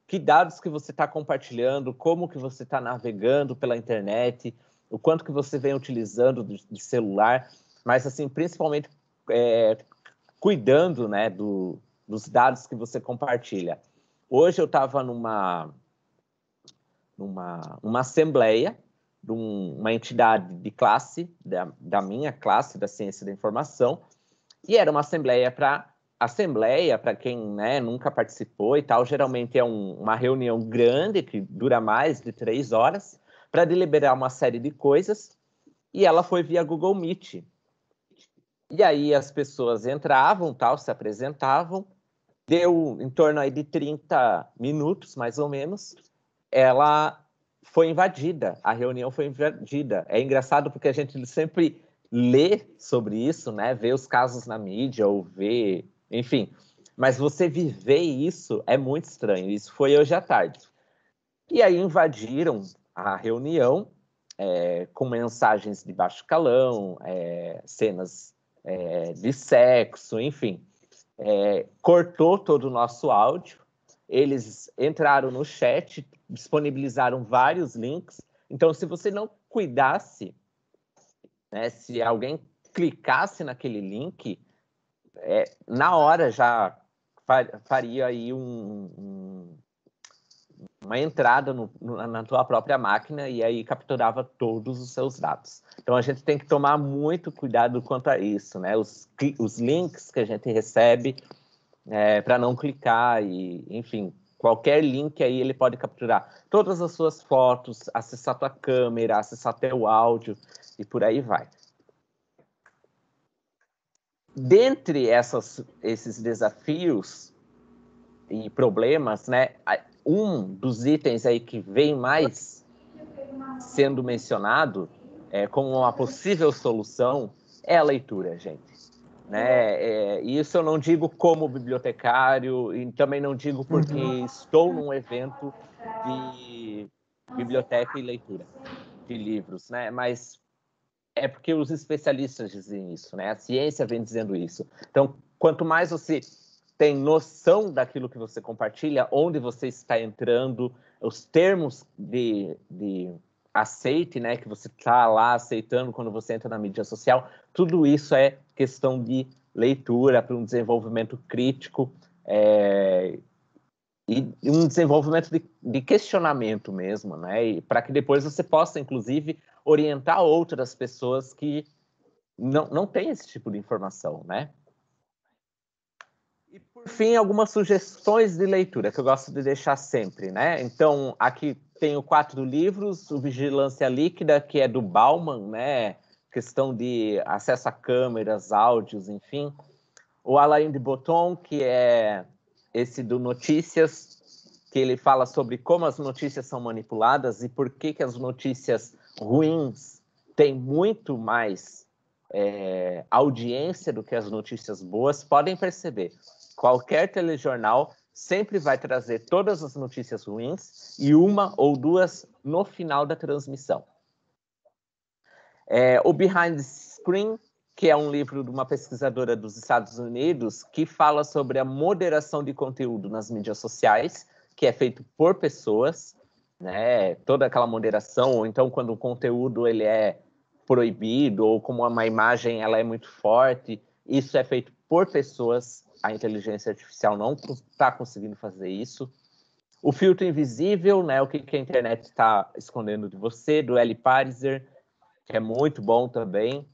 que dados que você está compartilhando, como que você está navegando pela internet, o quanto que você vem utilizando de celular, mas, assim, principalmente cuidando, né, dos dados que você compartilha. Hoje eu estava numa assembleia de uma entidade de classe, da minha classe, da Ciência da Informação, e era uma assembleia para quem, né, nunca participou e tal, geralmente é uma reunião grande, que dura mais de 3 horas, para deliberar uma série de coisas, e ela foi via Google Meet. E aí as pessoas entravam, tal, se apresentavam, deu em torno aí de 30 minutos, mais ou menos, ela foi invadida, a reunião foi invadida. É engraçado porque a gente sempre lê sobre isso, né? Vê os casos na mídia ou vê, enfim. Mas você viver isso é muito estranho. Isso foi hoje à tarde. E aí invadiram a reunião com mensagens de baixo calão, cenas de sexo, enfim. Cortou todo o nosso áudio. Eles entraram no chat, disponibilizaram vários links. Então, se você não cuidasse, né, se alguém clicasse naquele link, na hora já faria aí uma entrada na tua própria máquina e aí capturava todos os seus dados. Então, a gente tem que tomar muito cuidado quanto a isso, né? Os links que a gente recebe para não clicar e, enfim, qualquer link aí ele pode capturar todas as suas fotos, acessar tua câmera, acessar teu áudio e por aí vai. Dentre esses desafios e problemas, né, um dos itens aí que vem mais sendo mencionado como uma possível solução é a leitura, gente. Né? Isso eu não digo como bibliotecário e também não digo porque estou num evento de biblioteca e leitura de livros, né? Mas é porque os especialistas dizem isso, né? A ciência vem dizendo isso. Então, quanto mais você tem noção daquilo que você compartilha, onde você está entrando, os termos de aceite, né, que você está lá aceitando quando você entra na mídia social, tudo isso é questão de leitura para um desenvolvimento crítico e um desenvolvimento de questionamento mesmo, né, para que depois você possa, inclusive, orientar outras pessoas que não têm esse tipo de informação, né? E, por fim, algumas sugestões de leitura que eu gosto de deixar sempre, né? Então, aqui tenho 4 livros, o Vigilância Líquida, que é do Bauman, né? Questão de acesso a câmeras, áudios, enfim. O Alain de Botton, que é esse do Notícias, que ele fala sobre como as notícias são manipuladas e por que as notícias ruins têm muito mais audiência do que as notícias boas. Podem perceber, qualquer telejornal sempre vai trazer todas as notícias ruins e 1 ou 2 no final da transmissão. O Behind the Screen, que é um livro de uma pesquisadora dos Estados Unidos, que fala sobre a moderação de conteúdo nas mídias sociais, que é feito por pessoas, né? Toda aquela moderação, ou então quando o conteúdo ele é proibido, ou como uma imagem ela é muito forte, isso é feito por pessoas. A inteligência artificial não está conseguindo fazer isso. O Filtro Invisível, né? O que a internet está escondendo de você, do Eli Pariser, que é muito bom também.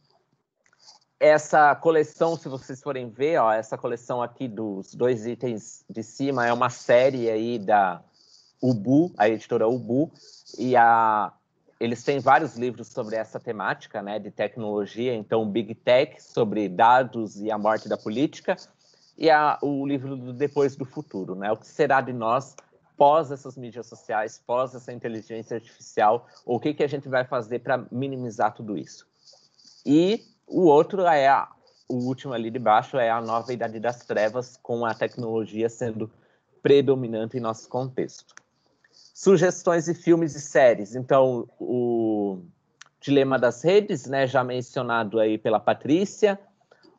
Essa coleção, se vocês forem ver, ó, essa coleção aqui dos 2 itens de cima é uma série aí da Ubu, a editora Ubu, e eles têm vários livros sobre essa temática, né, de tecnologia. Então, Big Tech, sobre dados e a morte da política, e o livro do Depois do Futuro, né, o que será de nós pós essas mídias sociais, pós essa inteligência artificial, o que a gente vai fazer para minimizar tudo isso. E o outro é o último ali de baixo é a nova Idade das Trevas, com a tecnologia sendo predominante em nosso contexto. Sugestões de filmes e séries. Então, o Dilema das Redes, né, já mencionado aí pela Patrícia.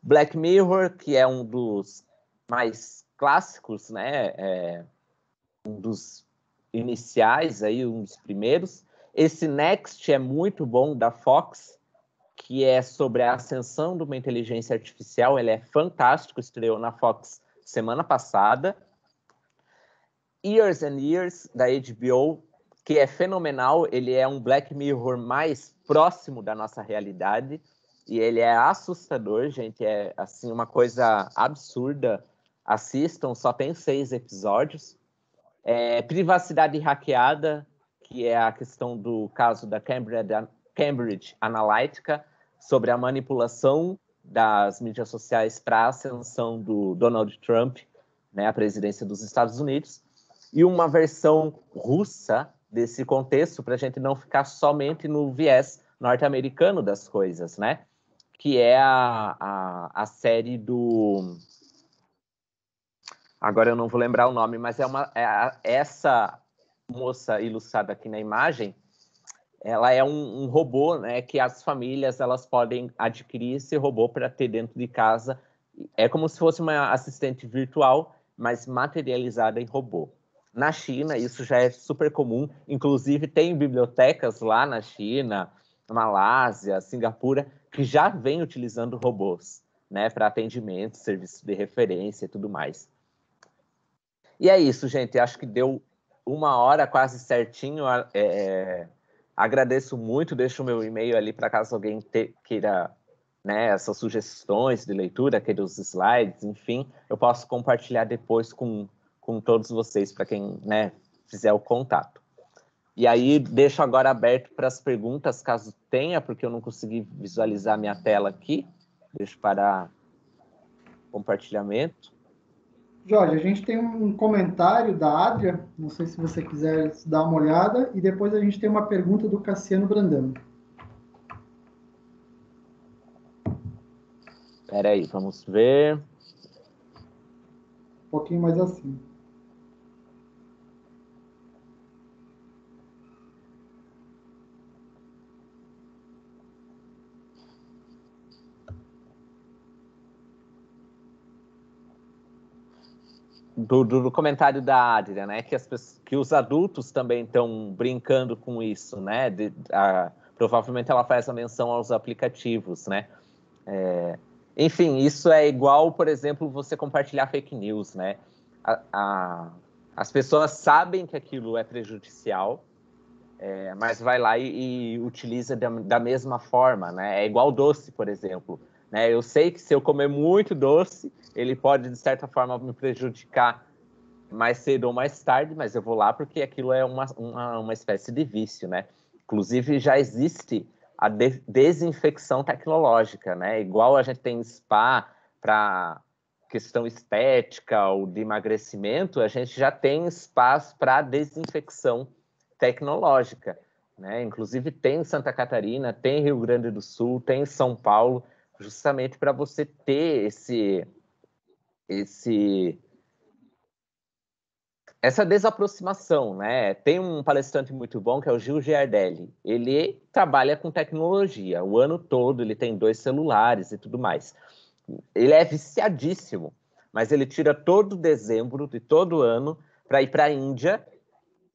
Black Mirror, que é um dos mais clássicos, né, um dos iniciais, aí, um dos primeiros. Esse Next é muito bom, da Fox, que é sobre a ascensão de uma inteligência artificial. Ele é fantástico, estreou na Fox semana passada. Years and Years, da HBO, que é fenomenal. Ele é um Black Mirror mais próximo da nossa realidade, e ele é assustador, gente, é assim uma coisa absurda. Assistam, só tem 6 episódios. Privacidade Hackeada, que é a questão do caso da Cambridge Analytica, sobre a manipulação das mídias sociais para a ascensão do Donald Trump, né, à presidência dos Estados Unidos. E uma versão russa desse contexto, para a gente não ficar somente no viés norte-americano das coisas, né? Que é a série do... Agora eu não vou lembrar o nome, mas essa moça ilustrada aqui na imagem, ela é um robô, né, que as famílias elas podem adquirir esse robô para ter dentro de casa. É como se fosse uma assistente virtual, mas materializada em robô. Na China, isso já é super comum. Inclusive, tem bibliotecas lá na China, Malásia, Singapura, que já vem utilizando robôs, né, para atendimento, serviço de referência e tudo mais. E é isso, gente. Acho que deu 1 hora quase certinho. Agradeço muito. Deixo o meu e-mail ali para caso alguém queira, né, essas sugestões de leitura, queira os slides, enfim. Eu posso compartilhar depois com todos vocês, para quem, né, fizer o contato. E aí, deixo agora aberto para as perguntas, caso tenha, porque eu não consegui visualizar minha tela aqui. Deixo para compartilhamento. Jorge, a gente tem um comentário da Adria, não sei se você quiser dar uma olhada, e depois a gente tem uma pergunta do Cassiano Brandão. Espera aí, vamos ver. Um pouquinho mais assim. Do comentário da Adria, né, que os adultos também estão brincando com isso, né, provavelmente ela faz a menção aos aplicativos, né, enfim, isso é igual, por exemplo, você compartilhar fake news, né, as pessoas sabem que aquilo é prejudicial, mas vai lá e utiliza da mesma forma, né, é igual doce, por exemplo, né, eu sei que se eu comer muito doce, ele pode, de certa forma, me prejudicar mais cedo ou mais tarde, mas eu vou lá porque aquilo é uma espécie de vício, né? Inclusive, já existe a desinfecção tecnológica, né? Igual a gente tem spa para questão estética ou de emagrecimento, a gente já tem spas para desinfecção tecnológica, né? Inclusive, tem em Santa Catarina, tem em Rio Grande do Sul, tem em São Paulo, justamente para você ter essa desaproximação, né? Tem um palestrante muito bom que é o Gil Giardelli. Ele trabalha com tecnologia o ano todo, ele tem 2 celulares e tudo mais. Ele é viciadíssimo, mas ele tira todo dezembro de todo ano para ir para a Índia,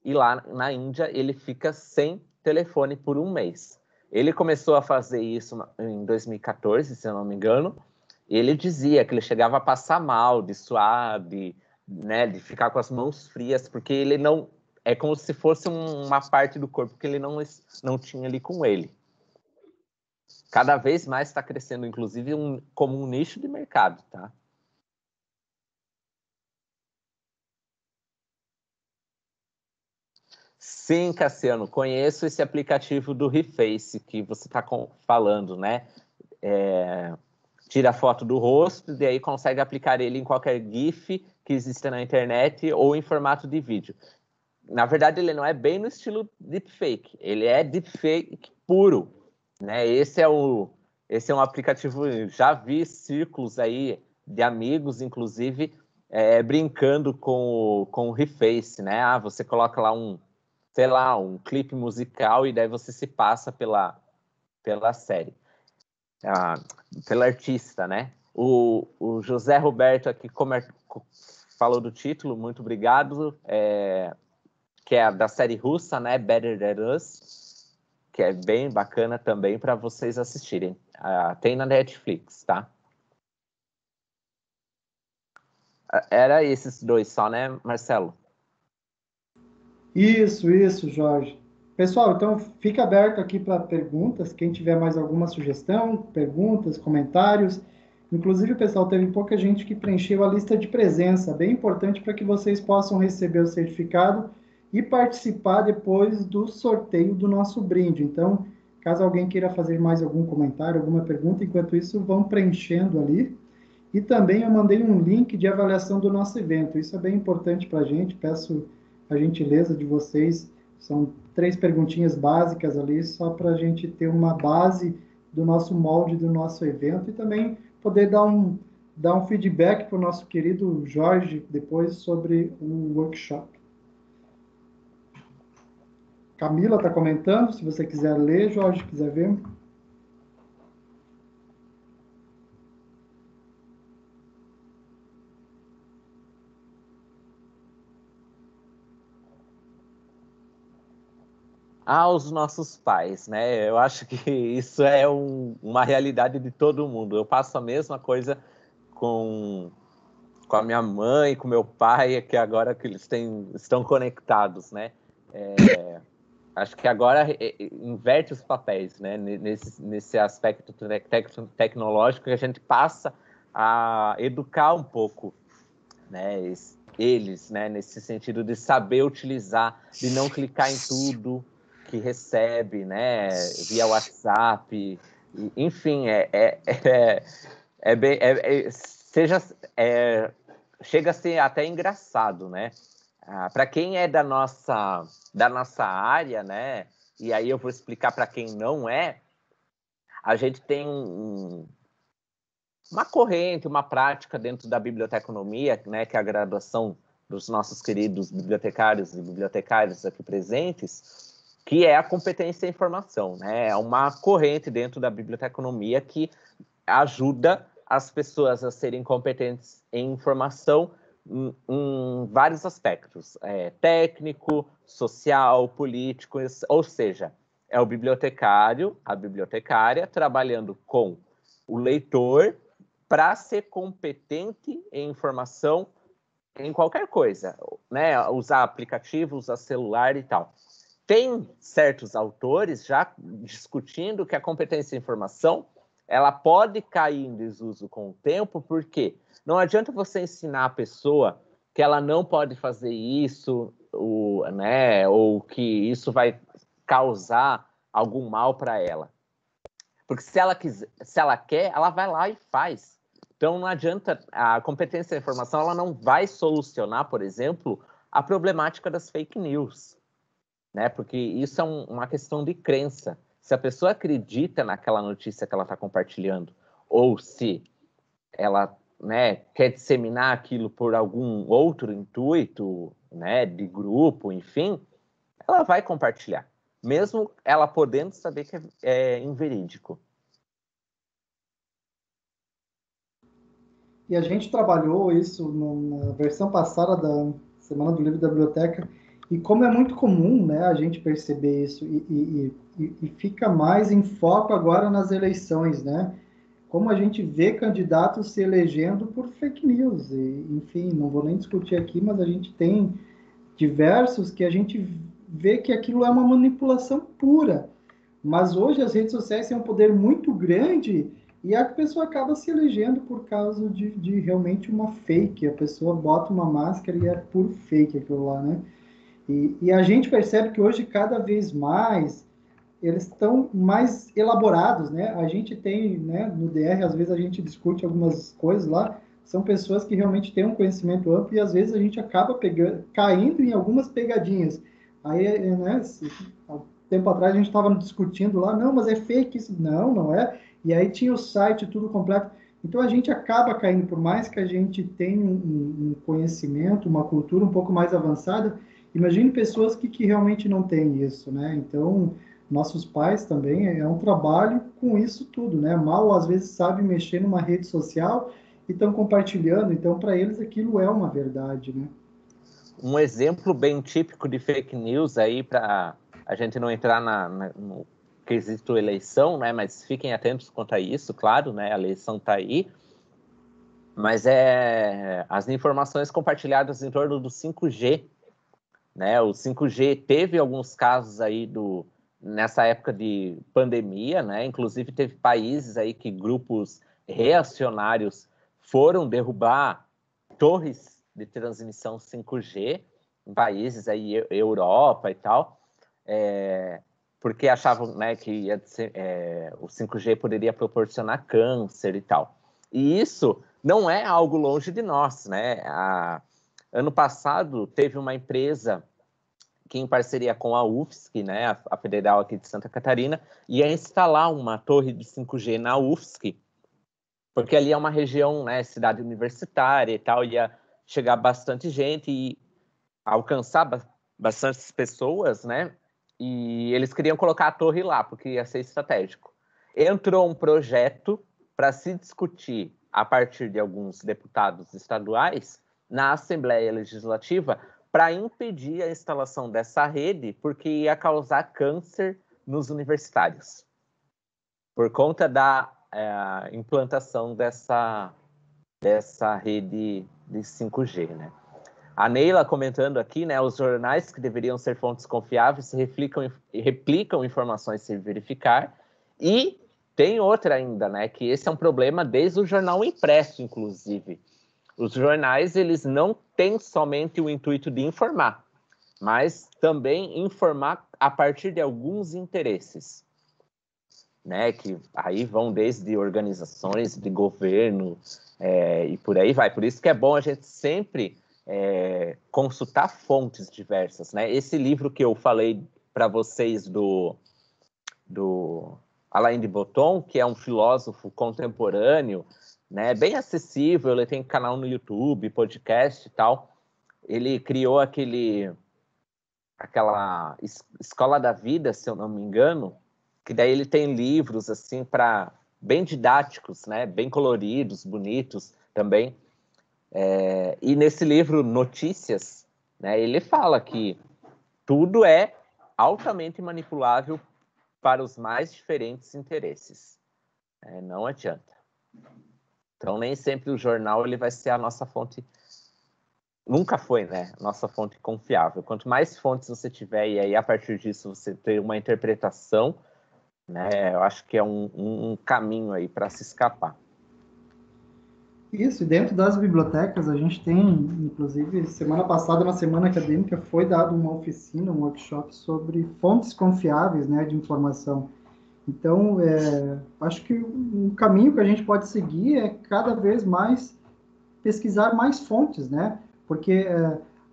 e lá na Índia ele fica sem telefone por 1 mês. Ele começou a fazer isso em 2014, se eu não me engano. Ele dizia que ele chegava a passar mal, de suar, né, de ficar com as mãos frias, porque ele não... É como se fosse uma parte do corpo que ele não tinha ali com ele. Cada vez mais está crescendo, inclusive, como um nicho de mercado, tá? Sim, Cassiano, conheço esse aplicativo do Reface que você está falando, né? Tira a foto do rosto e aí consegue aplicar ele em qualquer GIF que exista na internet ou em formato de vídeo. Na verdade, ele não é bem no estilo deepfake, ele é deepfake puro, né? Esse esse é um aplicativo, já vi círculos aí de amigos, inclusive, brincando com o Reface, né? Ah, você coloca lá sei lá, um clipe musical e daí você se passa pela série, pela artista, né? O José Roberto aqui falou do título, muito obrigado, que é da série russa, né? Better Than Us, que é bem bacana também para vocês assistirem. Tem na Netflix, tá? Era esses dois só, né, Marcelo? Isso, Jorge. Pessoal, então fica aberto aqui para perguntas. Quem tiver mais alguma sugestão, perguntas, comentários. Inclusive, pessoal, teve pouca gente que preencheu a lista de presença, bem importante para que vocês possam receber o certificado e participar depois do sorteio do nosso brinde. Então, caso alguém queira fazer mais algum comentário, alguma pergunta, enquanto isso, vão preenchendo ali. E também eu mandei um link de avaliação do nosso evento. Isso é bem importante para a gente. Peço a gentileza de vocês. São 3 perguntinhas básicas ali, só para a gente ter uma base do nosso molde do nosso evento e também poder dar um feedback para o nosso querido Jorge depois sobre o workshop. Camila está comentando, se você quiser ler, Jorge, quiser ver. Os nossos pais, né? Eu acho que isso é uma realidade de todo mundo. Eu passo a mesma coisa com a minha mãe, com meu pai, que agora que eles estão conectados, né? Acho que agora inverte os papéis, né? Nesse aspecto tecnológico, que a gente passa a educar um pouco, né? Eles, né? Nesse sentido de saber utilizar, de não clicar em tudo que recebe, né? Via WhatsApp, enfim, chega a ser até engraçado, né? Para quem é da nossa área, né? E aí eu vou explicar para quem não é. A gente tem uma corrente, uma prática dentro da biblioteconomia, né? Que é a graduação dos nossos queridos bibliotecários e bibliotecárias aqui presentes, que é a competência em informação, né? É uma corrente dentro da biblioteconomia que ajuda as pessoas a serem competentes em informação em vários aspectos, técnico, social, político, ou seja, é o bibliotecário, a bibliotecária, trabalhando com o leitor para ser competente em informação em qualquer coisa, né? Usar aplicativo, usar celular e tal. Tem certos autores já discutindo que a competência em informação ela pode cair em desuso com o tempo, porque não adianta você ensinar a pessoa que ela não pode fazer isso, né, ou que isso vai causar algum mal para ela. Porque se ela quer, ela vai lá e faz. Então não adianta, a competência em informação ela não vai solucionar, por exemplo, a problemática das fake news, né? Porque isso é uma questão de crença. Se a pessoa acredita naquela notícia que ela está compartilhando, ou se ela, né, quer disseminar aquilo por algum outro intuito, né, de grupo, enfim, ela vai compartilhar, mesmo ela podendo saber que é inverídico. E a gente trabalhou isso na versão passada da Semana do Livro da Biblioteca, e como é muito comum, né, a gente perceber isso, e fica mais em foco agora nas eleições, né? Como a gente vê candidatos se elegendo por fake news, e, enfim, não vou nem discutir aqui, mas a gente tem diversos que a gente vê que aquilo é uma manipulação pura. Mas hoje as redes sociais têm um poder muito grande e a pessoa acaba se elegendo por causa de realmente uma fake. A pessoa bota uma máscara e é por fake aquilo lá, né? E a gente percebe que hoje, cada vez mais, eles estão mais elaborados, né? A gente tem, né, no DR, às vezes a gente discute algumas coisas lá, são pessoas que realmente têm um conhecimento amplo e às vezes a gente acaba caindo em algumas pegadinhas. Aí, né, tempo atrás a gente estava discutindo lá, não, mas é fake isso. Não, não é. e aí tinha o site tudo completo. Então a gente acaba caindo, por mais que a gente tenha um conhecimento, uma cultura um pouco mais avançada, imagine pessoas que realmente não têm isso, né? Então, nossos pais também é um trabalho com isso tudo, né? Mal às vezes sabem mexer numa rede social e estão compartilhando, então para eles aquilo é uma verdade, né? Um exemplo bem típico de fake news aí, para a gente não entrar no quesito eleição, né? Mas fiquem atentos quanto a isso, claro, né? A eleição está aí. Mas as informações compartilhadas em torno do 5G, né? O 5G teve alguns casos aí nessa época de pandemia, né? Inclusive teve países aí que grupos reacionários foram derrubar torres de transmissão 5G em países aí, Europa e tal, porque achavam, né, que o 5G poderia proporcionar câncer e tal. E isso não é algo longe de nós, né? Ano passado teve uma empresa que, em parceria com a UFSC, né, a Federal aqui de Santa Catarina, ia instalar uma torre de 5G na UFSC, porque ali é uma região, né, cidade universitária e tal, ia chegar bastante gente e alcançar bastantes pessoas, né? E eles queriam colocar a torre lá, porque ia ser estratégico. Entrou um projeto para se discutir, a partir de alguns deputados estaduais, na Assembleia Legislativa, para impedir a instalação dessa rede, porque ia causar câncer nos universitários, por conta da implantação dessa rede de 5G, né? A Neila comentando aqui, né, os jornais que deveriam ser fontes confiáveis replicam informações sem verificar, e tem outra ainda, né, que esse é um problema desde o jornal impresso, inclusive. Os jornais, eles não têm somente o intuito de informar, mas também informar a partir de alguns interesses, né, que aí vão desde organizações de governo e por aí vai. Por isso que é bom a gente sempre consultar fontes diversas, né? Esse livro que eu falei para vocês do Alain de Botton, que é um filósofo contemporâneo, né, bem acessível, ele tem canal no YouTube, podcast e tal. Ele criou aquela Escola da Vida, se eu não me engano, que daí ele tem livros assim para bem didáticos, né, bem coloridos, bonitos também. E nesse livro Notícias, né, ele fala que tudo é altamente manipulável para os mais diferentes interesses. Não adianta. Então, nem sempre o jornal ele vai ser a nossa fonte. Nunca foi, né? Nossa fonte confiável. Quanto mais fontes você tiver, e aí a partir disso você ter uma interpretação, né? Eu acho que é um caminho aí para se escapar. Isso, e dentro das bibliotecas a gente tem, inclusive, semana passada, na semana acadêmica, foi dado uma oficina, um workshop sobre fontes confiáveis, né, de informação. Então, acho que um caminho que a gente pode seguir é cada vez mais pesquisar mais fontes, né? Porque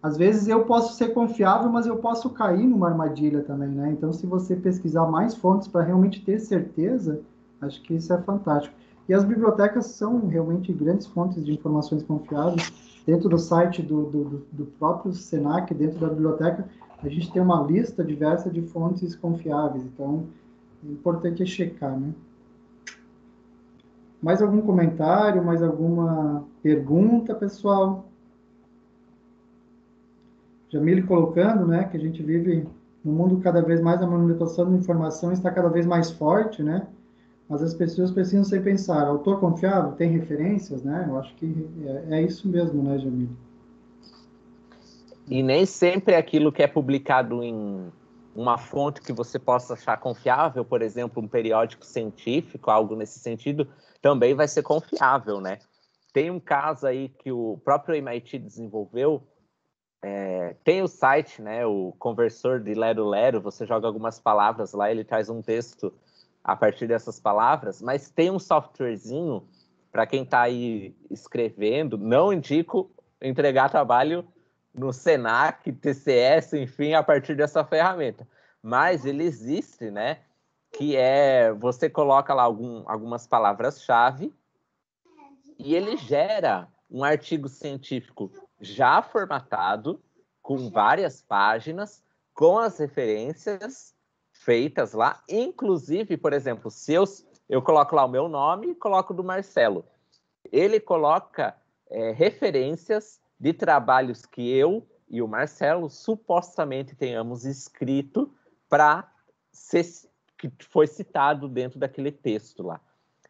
às vezes eu posso ser confiável, mas eu posso cair numa armadilha também, né? Então, se você pesquisar mais fontes para realmente ter certeza, acho que isso é fantástico. E as bibliotecas são realmente grandes fontes de informações confiáveis. Dentro do site do próprio Senac, dentro da biblioteca, a gente tem uma lista diversa de fontes confiáveis. Então, o importante é checar, né? Mais algum comentário, mais alguma pergunta, pessoal? Jamile colocando, né, que a gente vive num mundo cada vez mais, a manipulação de informação está cada vez mais forte, né? Mas as pessoas precisam sempre pensar, autor confiável, tem referências, né? Eu acho que é isso mesmo, né, Jamile? E nem sempre aquilo que é publicado em uma fonte que você possa achar confiável, por exemplo, um periódico científico, algo nesse sentido, também vai ser confiável, né? Tem um caso aí que o próprio MIT desenvolveu, tem o site, né, o conversor de Lero Lero, você joga algumas palavras lá, ele traz um texto a partir dessas palavras, mas tem um softwarezinho para quem está aí escrevendo, não indico entregar trabalho no Senac, TCS, enfim, a partir dessa ferramenta. Mas ele existe, né? que é, você coloca lá algumas palavras-chave e ele gera um artigo científico já formatado, com várias páginas, com as referências feitas lá, inclusive, por exemplo, se eu coloco lá o meu nome e coloco do Marcelo, ele coloca referências de trabalhos que eu e o Marcelo supostamente tenhamos escrito para ser que foi citado dentro daquele texto lá.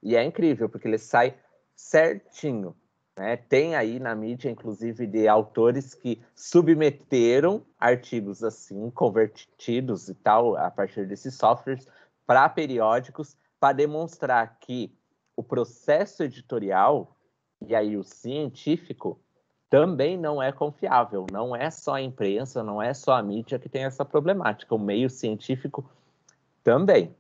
E é incrível, porque ele sai certinho. Né? Tem aí na mídia, inclusive, de autores que submeteram artigos assim, convertidos e tal, a partir desses softwares, para periódicos, para demonstrar que o processo editorial, e aí o científico, também não é confiável. Não é só a imprensa, não é só a mídia que tem essa problemática. O meio científico também.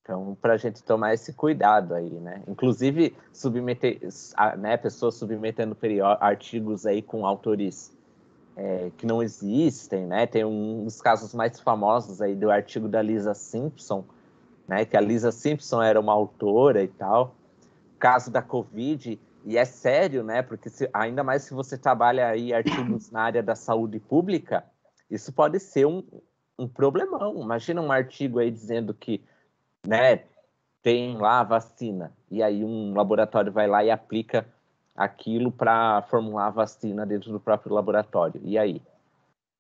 Então, para a gente tomar esse cuidado aí, né? Inclusive, pessoas submetendo artigos aí com autores que não existem, né? Tem um dos casos mais famosos aí do artigo da Lisa Simpson, né? Que a Lisa Simpson era uma autora e tal. Caso da Covid, e é sério, né? Porque ainda mais se você trabalha aí artigos na área da saúde pública, isso pode ser um problemão. Imagina um artigo aí dizendo que, né, tem lá a vacina, e aí um laboratório vai lá e aplica aquilo para formular a vacina dentro do próprio laboratório. E aí?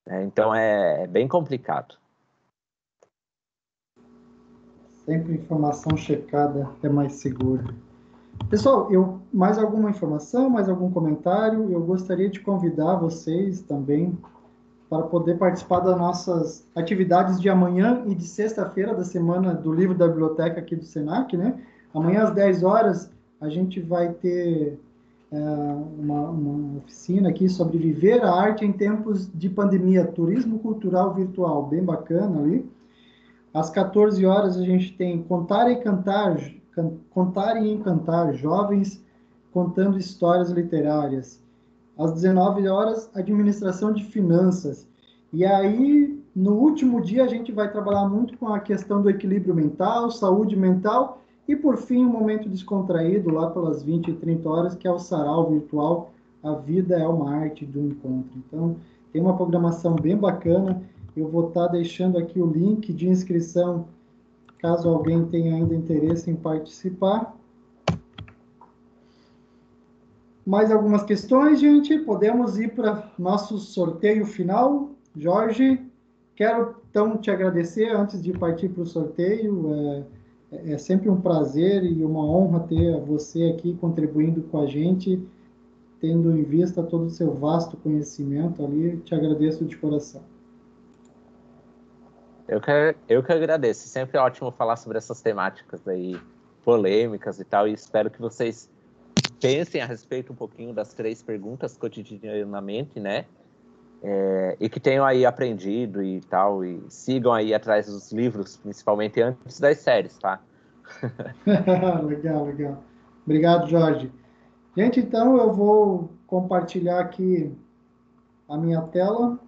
Então é bem complicado. Sempre informação checada é mais segura. Pessoal, mais alguma informação, mais algum comentário? Eu gostaria de convidar vocês também para poder participar das nossas atividades de amanhã e de sexta-feira da semana do livro da biblioteca aqui do Senac, né? Amanhã às 10 horas a gente vai ter uma oficina aqui sobre viver a arte em tempos de pandemia, turismo cultural virtual, bem bacana ali. Às 14 horas a gente tem Contar e Cantar, Contar e Encantar, jovens contando histórias literárias. Às 19 horas, Administração de Finanças. E aí, no último dia, a gente vai trabalhar muito com a questão do equilíbrio mental, saúde mental e, por fim, um momento descontraído, lá pelas 20 e 30 horas, que é o sarau virtual. A vida é uma arte do encontro. Então, tem uma programação bem bacana. Eu vou estar deixando aqui o link de inscrição, caso alguém tenha ainda interesse em participar. Mais algumas questões, gente? Podemos ir para nosso sorteio final. Jorge, quero então te agradecer antes de partir para o sorteio. É sempre um prazer e uma honra ter você aqui contribuindo com a gente, tendo em vista todo o seu vasto conhecimento ali. Te agradeço de coração. Eu que agradeço. Sempre é ótimo falar sobre essas temáticas aí, polêmicas e tal, e espero que vocês pensem a respeito um pouquinho das 3 perguntas cotidianamente, né? E que tenham aí aprendido e tal, e sigam aí atrás dos livros, principalmente antes das séries, tá? Legal, legal. Obrigado, Jorge. Gente, então eu vou compartilhar aqui a minha tela.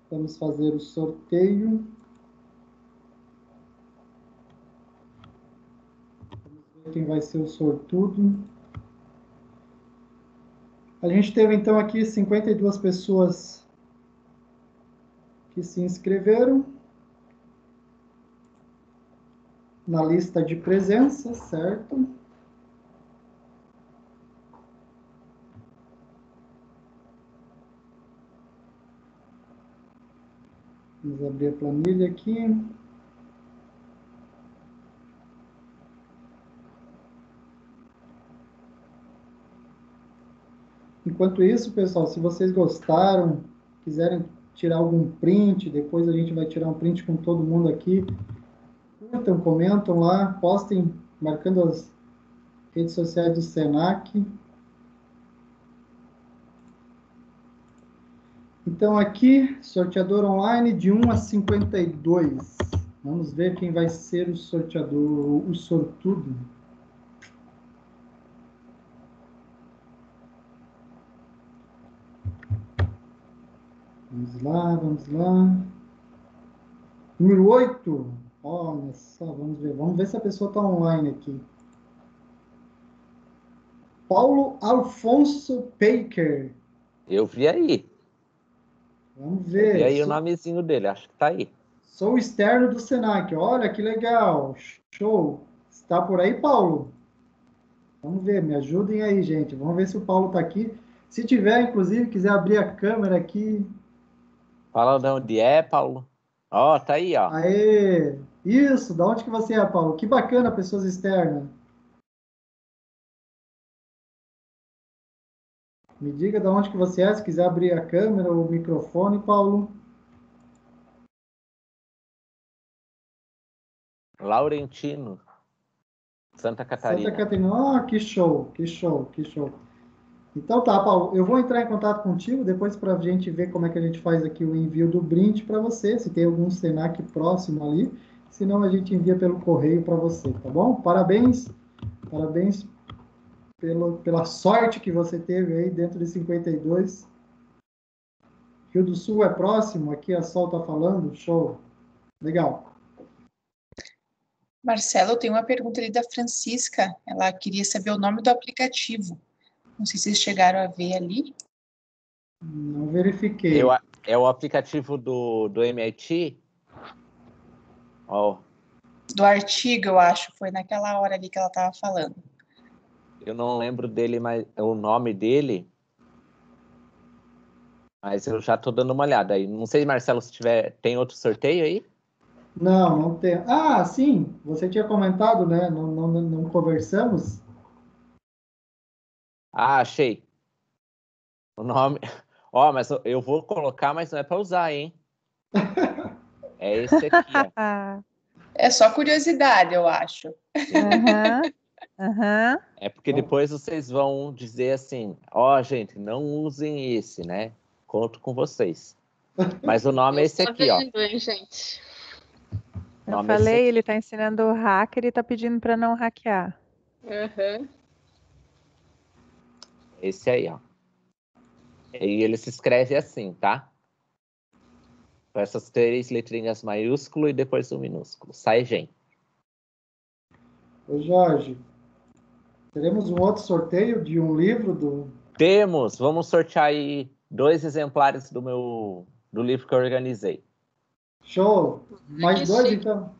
Vamos fazer o sorteio. Vamos ver quem vai ser o sortudo. A gente teve então aqui 52 pessoas que se inscreveram na lista de presença, certo? Vamos abrir a planilha aqui. Enquanto isso, pessoal, se vocês gostaram, quiserem tirar algum print, depois a gente vai tirar um print com todo mundo aqui. Curtam, comentam lá, postem, marcando as redes sociais do Senac. Então, aqui, sorteador online de 1 a 52. Vamos ver quem vai ser o sorteador, o sortudo. Vamos lá, vamos lá. Número 8. Olha só, vamos ver. Vamos ver se a pessoa está online aqui. Paulo Alfonso Baker. Eu vi aí. Vamos Eu ver. vi aí o nomezinho dele, acho que tá aí. Sou externo do Senac. Olha que legal. Show. Está por aí, Paulo? Vamos ver, me ajudem aí, gente. Vamos ver se o Paulo está aqui. Se tiver, inclusive, quiser abrir a câmera aqui. Fala de onde é, Paulo. Ó, tá aí, ó. Aê! Isso, da onde que você é, Paulo? Que bacana, pessoas externas. Me diga da onde que você é, se quiser abrir a câmera ou o microfone, Paulo. Laurentino, Santa Catarina. Santa Catarina. Ah, que show, que show, que show. Então tá, Paulo, eu vou entrar em contato contigo depois para a gente ver como é que a gente faz aqui o envio do brinde para você, se tem algum Senac próximo ali, senão a gente envia pelo correio para você, tá bom? Parabéns, parabéns pela sorte que você teve aí dentro de 52. Rio do Sul é próximo, aqui a Sol tá falando, show, legal. Marcelo, tem uma pergunta ali da Francisca, ela queria saber o nome do aplicativo. Não sei se vocês chegaram a ver ali. Não verifiquei. É o aplicativo do MIT? Ó, Do artigo, eu acho, foi naquela hora ali que ela estava falando. eu não lembro dele, mas o nome dele. Mas eu já tô dando uma olhada aí. Não sei, Marcelo, se tem outro sorteio aí? Não, não tem. Ah, sim, você tinha comentado, né? Não conversamos. Ah, achei. O nome. Ó, mas eu vou colocar, mas não é para usar, hein? É esse aqui, ó. É só curiosidade, eu acho. É porque depois vocês vão dizer assim, ó, gente, não usem esse, né? Conto com vocês. Mas o nome é esse aqui, ó. Hein, gente? Eu falei, ele tá ensinando o hacker e tá pedindo para não hackear. Uhum. Esse aí, ó. E ele se escreve assim, tá? Com essas 3 letrinhas maiúsculo e depois o minúsculo. Saigem. Ô Jorge, teremos um outro sorteio de um livro do... Temos! Vamos sortear aí 2 exemplares do livro que eu organizei. Show! Mais 2, então?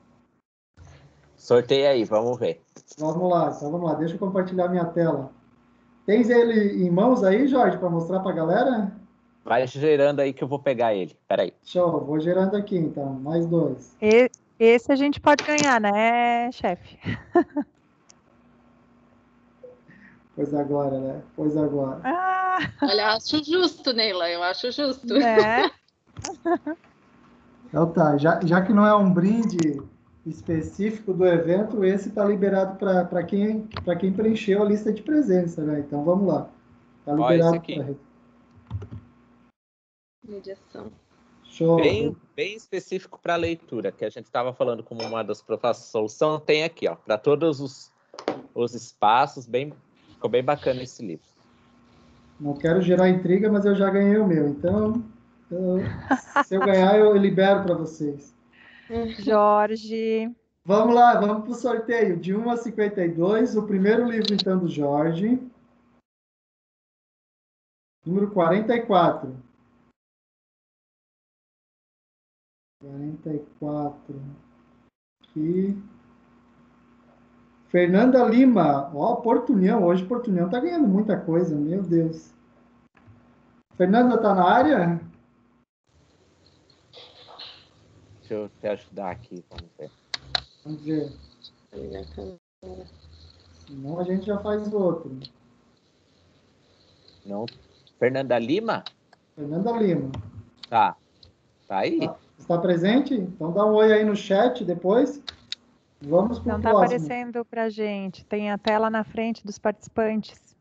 Sorteia aí, vamos ver. Vamos lá, então vamos lá. Deixa eu compartilhar minha tela. Tens ele em mãos aí, Jorge, para mostrar para a galera? Vai gerando aí que eu vou pegar ele. Peraí. Show, vou gerando aqui, então. Mais 2. Esse a gente pode ganhar, né, chefe? Pois agora, né? Pois agora. Olha, acho justo, Neila, eu acho justo. Então tá, já que não é um brinde específico do evento, esse está liberado para quem preencheu a lista de presença, né? Então vamos lá. Está liberado para... Mediação. Show. Bem específico para leitura, que a gente estava falando como uma das propostas de solução, tem aqui, ó, para todos os espaços, ficou bem bacana esse livro. Não quero gerar intriga, mas eu já ganhei o meu, então se eu ganhar, eu libero para vocês. Jorge. Vamos lá, vamos para o sorteio, de 1 a 52, o primeiro livro, então, do Jorge. Número 44. 44. Aqui. Fernanda Lima. Ó, Portunhão. Hoje Portunhão tá ganhando muita coisa, meu Deus. Fernanda, tá na área? Deixa eu te ajudar aqui, vamos ver. Vamos ver. Senão a gente já faz outro. Não. Fernanda Lima? Fernanda Lima. Tá. Tá aí? Está presente? Então dá um oi aí no chat depois. Vamos para o próximo. Não está aparecendo para a gente. Tem a tela na frente dos participantes.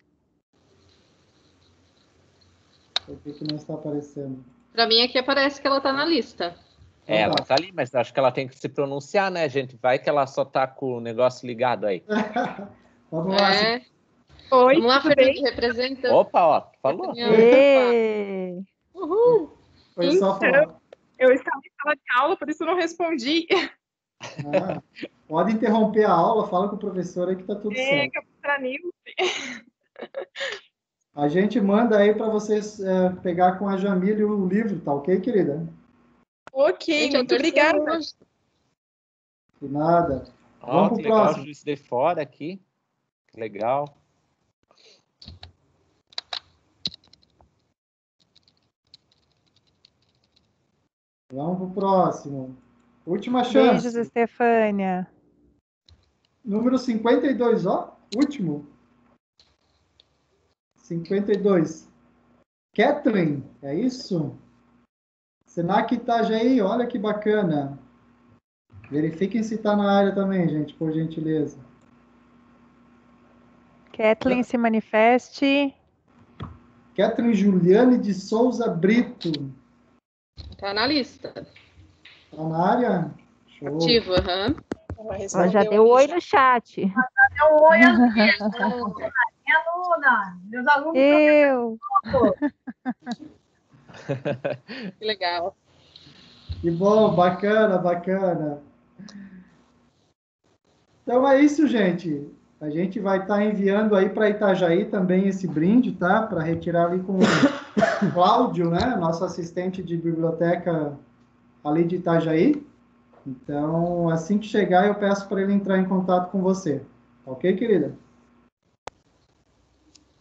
Por que não está aparecendo? Para mim aqui aparece que ela está na lista. Ela tá ali, mas acho que ela tem que se pronunciar, né, gente? Vai que ela só tá com o negócio ligado aí. Vamos lá. Oi, vamos lá, Fernanda, representa. Opa, ó, falou. Uhul. Foi só falar. Eu estava em sala de aula, por isso eu não respondi. Pode interromper a aula, fala com o professor aí que tá tudo certo. A gente manda aí para vocês pegar com a Jamile o livro, tá ok, querida? Ok, muito obrigada. De nada. Vamos pro próximo. Juiz de Fora aqui. Legal. Vamos pro próximo. Última chance. Beijos, Estefânia. Número 52, ó. Último. 52. Kathleen, é isso? Senac Itajaí, olha que bacana. Verifiquem se está na área também, gente, por gentileza. Kathleen, se manifeste. Kathleen Juliane de Souza Brito. Tá na lista. Tá na área? Show. Ativo, aham. Ela já deu oi no chat. Já deu oi mesmo. Minha aluna. Meus alunos. Eu. Que legal. Que bom, bacana, bacana. Então é isso, gente. A gente vai estar enviando aí para Itajaí também esse brinde, tá? Para retirar ali com o Cláudio, né? Nosso assistente de biblioteca ali de Itajaí. Então, assim que chegar, eu peço para ele entrar em contato com você. Ok, querida?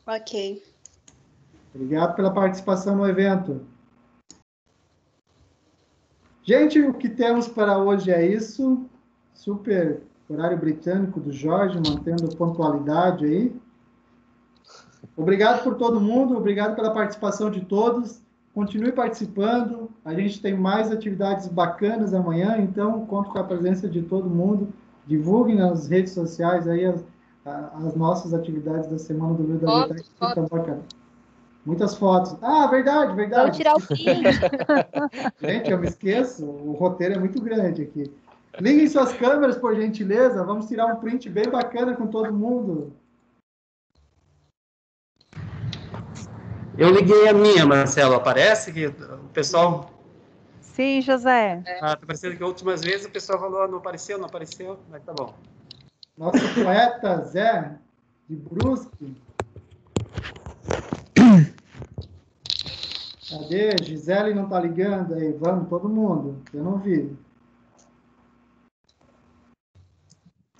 Ok. Obrigado pela participação no evento. Gente, o que temos para hoje é isso. Super horário britânico do Jorge, mantendo pontualidade aí. Obrigado por todo mundo, obrigado pela participação de todos. Continue participando. A gente tem mais atividades bacanas amanhã, então conto com a presença de todo mundo. Divulguem nas redes sociais aí as nossas atividades da Semana do Livro da Biblioteca. Fica bacana. Muitas fotos. Ah, verdade, verdade. Vou tirar o print. Gente, eu me esqueço. O roteiro é muito grande aqui. Liguem suas câmeras, por gentileza. Vamos tirar um print bem bacana com todo mundo. Eu liguei a minha, Marcelo. Aparece que o pessoal... Sim, José. Ah, tá parecendo que últimas vezes o pessoal falou não apareceu, mas tá bom. Nosso poeta Zé de Brusque. Cadê? Gisele não tá ligando aí. Vamos, todo mundo. Eu não vi.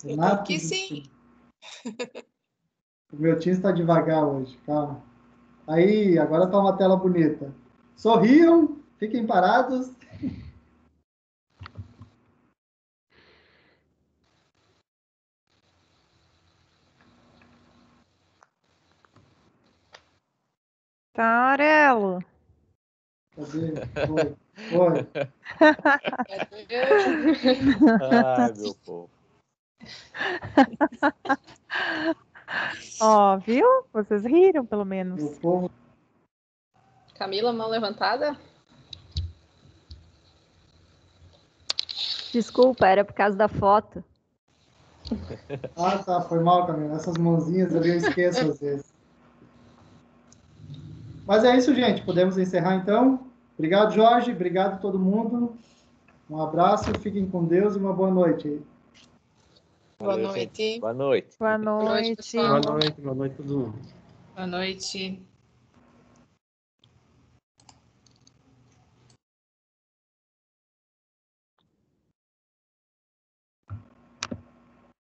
Eu tô aqui sim. O meu time está devagar hoje, calma. Aí, agora tá uma tela bonita. Sorriam, fiquem parados. Tarelo. Cadê? Foi. Ai, meu povo. Ó, viu? Vocês riram, pelo menos. Meu povo. Camila, mão levantada? Desculpa, era por causa da foto. Ah, tá, foi mal, Camila. Essas mãozinhas ali eu esqueço às vezes. Mas é isso, gente. Podemos encerrar, então. Obrigado, Jorge. Obrigado a todo mundo. Um abraço, fiquem com Deus e uma boa noite. Boa noite. Boa noite. Boa noite. Boa noite, todo mundo. Boa noite.